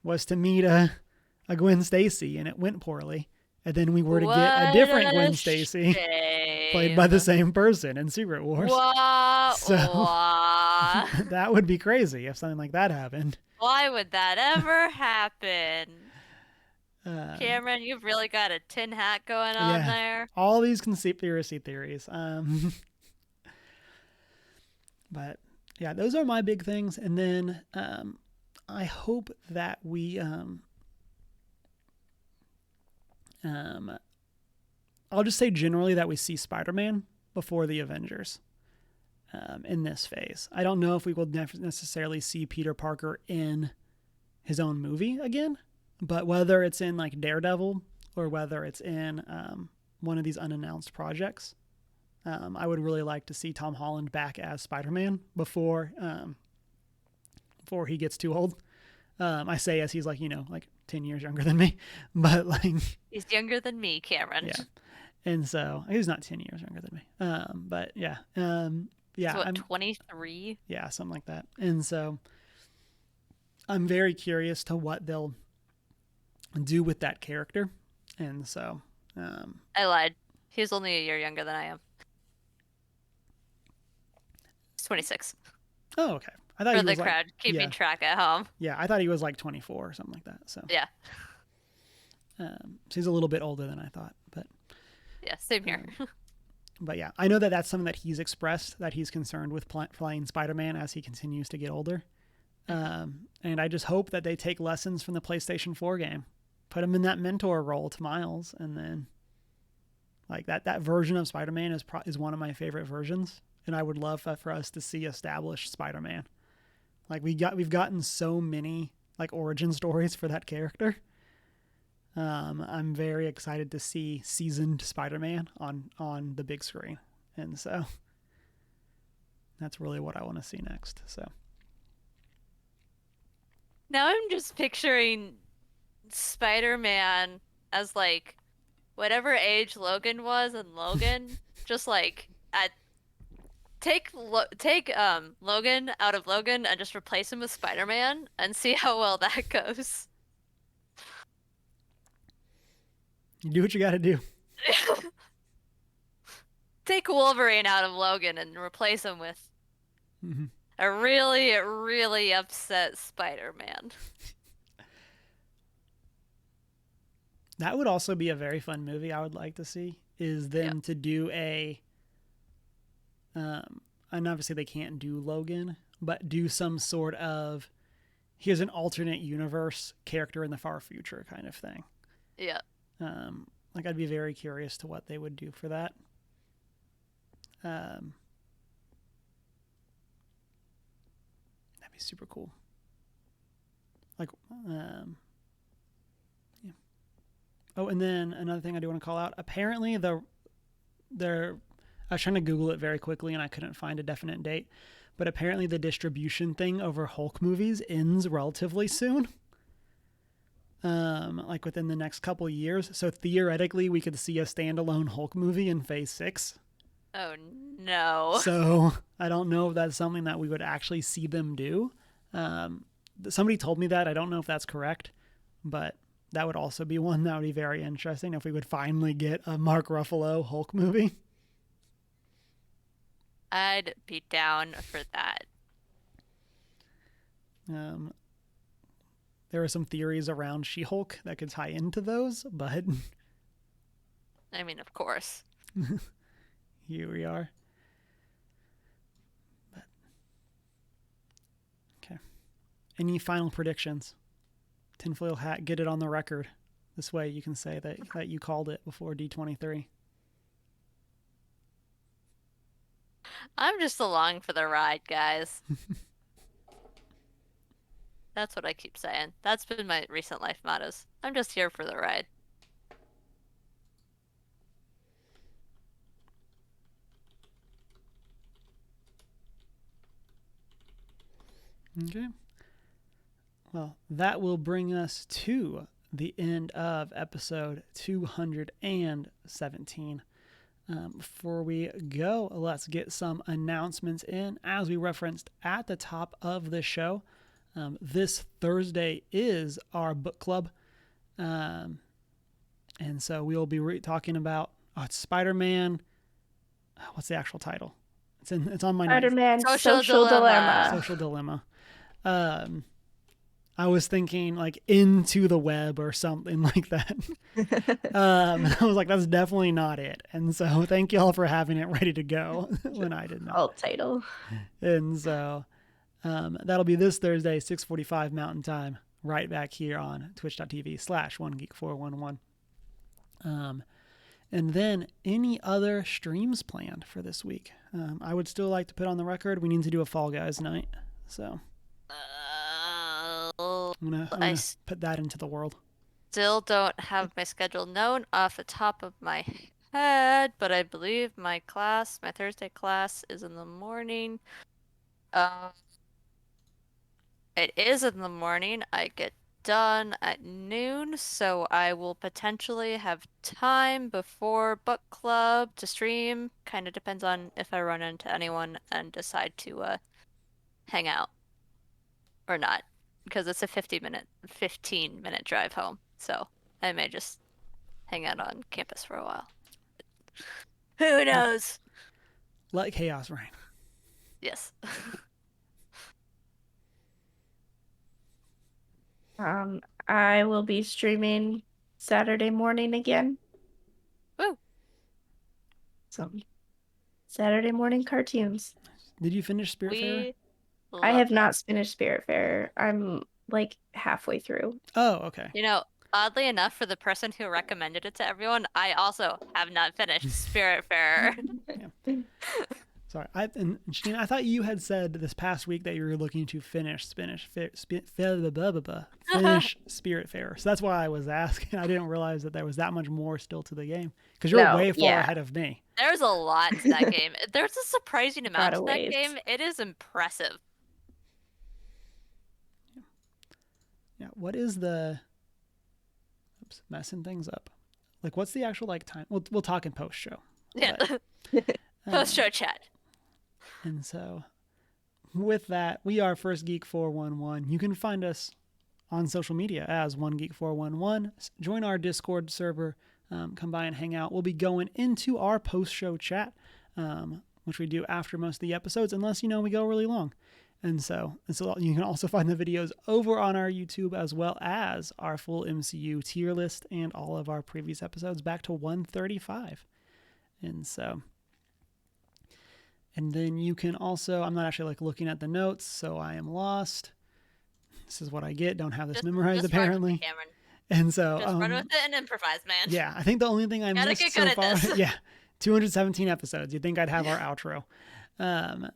was to meet a Gwen Stacy and it went poorly. And then we were to get a different Gwen Stacy played by the same person in Secret Wars. So that would be crazy if something like that happened. Why would that ever happen? Cameron, you've really got a tin hat going on there. All these conspiracy theories. But yeah, those are my big things. And then I hope that we I'll just say generally that we see Spider-Man before the Avengers in this phase. I don't know if we will necessarily see Peter Parker in his own movie again, but whether it's in like Daredevil or whether it's in one of these unannounced projects, I would really like to see Tom Holland back as Spider-Man before he gets too old. I say as he's like 10 years younger than me, but like he's younger than me, Cameron. Yeah. And so he's not 10 years younger than me. But yeah. Yeah. So what, 23? Yeah, something like that. And so I'm very curious to what they'll do with that character. And so I lied. He's only a year younger than I am. He's 26. Oh, okay. I thought For he was the crowd keeping track at home. Yeah, I thought he was like 24 or something like that. So yeah. So he's a little bit older than I thought, but yeah, same here. But yeah, I know that that's something that he's expressed, that he's concerned with playing Spider-Man as he continues to get older. And I just hope that they take lessons from the PlayStation 4 game, put him in that mentor role to Miles, and then like that version of Spider-Man is one of my favorite versions, and I would love for us to see established Spider-Man. Like we've gotten so many like origin stories for that character. I'm very excited to see seasoned Spider-Man on the big screen. And so that's really what I want to see next. So now I'm just picturing Spider-Man as like whatever age Logan was, and Logan just like take Logan out of Logan and just replace him with Spider-Man and see how well that goes. You do what you got to do. Take Wolverine out of Logan and replace him with a really, really upset Spider-Man. That would also be a very fun movie I would like to see, is them to do a and obviously they can't do Logan, but do some sort of here's an alternate universe character in the far future kind of thing. Yeah. Like, I'd be very curious to what they would do for that. That'd be super cool. Like, yeah. Oh, and then another thing I do want to call out. Apparently, I was trying to Google it very quickly and I couldn't find a definite date. But apparently the distribution thing over Hulk movies ends relatively soon. Like within the next couple years. So theoretically, we could see a standalone Hulk movie in Phase 6. Oh, no. So I don't know if that's something that we would actually see them do. Somebody told me that. I don't know if that's correct, but that would also be one that would be very interesting if we would finally get a Mark Ruffalo Hulk movie. I'd be down for that. There are some theories around She-Hulk that could tie into those, but I mean, of course. here we are. But, okay. Any final predictions? Tinfoil hat, get it on the record. This way you can say that you called it before D23. I'm just along for the ride, guys. That's what I keep saying. That's been my recent life mottos. I'm just here for the ride. Okay. Well, that will bring us to the end of episode 217. Before we go, let's get some announcements in. As we referenced at the top of the show, this Thursday is our book club. And so we will be talking about Spider-Man. What's the actual title? It's on my notes. Spider-Man Social Dilemma. Social Dilemma. I was thinking like Into the Web or something like that. I was like, that's definitely not it. And so thank you all for having it ready to go when I did not. Alt title. And so that'll be this Thursday, 6:45 Mountain Time, right back here on twitch.tv/OneGeek411. And then any other streams planned for this week? I would still like to put on the record, we need to do a Fall Guys night. So I'm gonna put that into the world. Still don't have my schedule known off the top of my head, but I believe my Thursday class is in the morning. It is in the morning. I get done at noon, so I will potentially have time before book club to stream. Kind of depends on if I run into anyone and decide to hang out or not, because it's a 15-minute drive home, so I may just hang out on campus for a while. Who knows? Let chaos reign. Yes. I will be streaming Saturday morning again. Woo. So Saturday morning cartoons. Did you finish Spiritfarer? I have not finished Spiritfarer. I'm like halfway through. Oh, okay. You know, oddly enough, for the person who recommended it to everyone, I also have not finished Spiritfarer. Yeah. Sorry, Janine, I thought you had said this past week that you were looking to finish Spiritfarer. So that's why I was asking. I didn't realize that there was that much more still to the game, because you're way far ahead of me. There's a lot to that game. There's a surprising amount to that game. It is impressive. Yeah. What is the? Oops, messing things up. Like, what's the actual time? We'll talk in post show. Yeah. Post show chat. And so, with that, we are First Geek 411. You can find us on social media as One Geek 411. Join our Discord server. Come by and hang out. We'll be going into our post-show chat, which we do after most of the episodes, unless we go really long. And so you can also find the videos over on our YouTube, as well as our full MCU tier list and all of our previous episodes back to 135. And then you can also, I'm not actually looking at the notes, so I am lost. This is what I get. Don't have this memorized, apparently. And so, Just run with it and improvise, man. yeah, I think the only thing I Gotta missed get so good at far, this. yeah, 217 episodes. You'd think I'd have our outro. I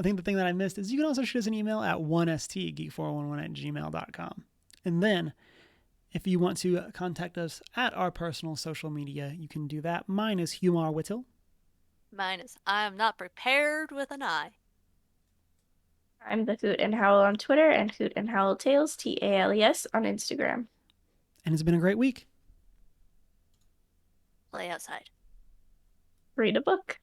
think the thing that I missed is you can also shoot us an email at 1stgeek411@gmail.com. And then if you want to contact us at our personal social media, you can do that. Mine is Humar Whittle. Mine is I am not prepared with an eye. I'm the Hoot and Howl on Twitter and Hoot and Howl Tales, TALES, on Instagram. And it's been a great week. Play outside. Read a book.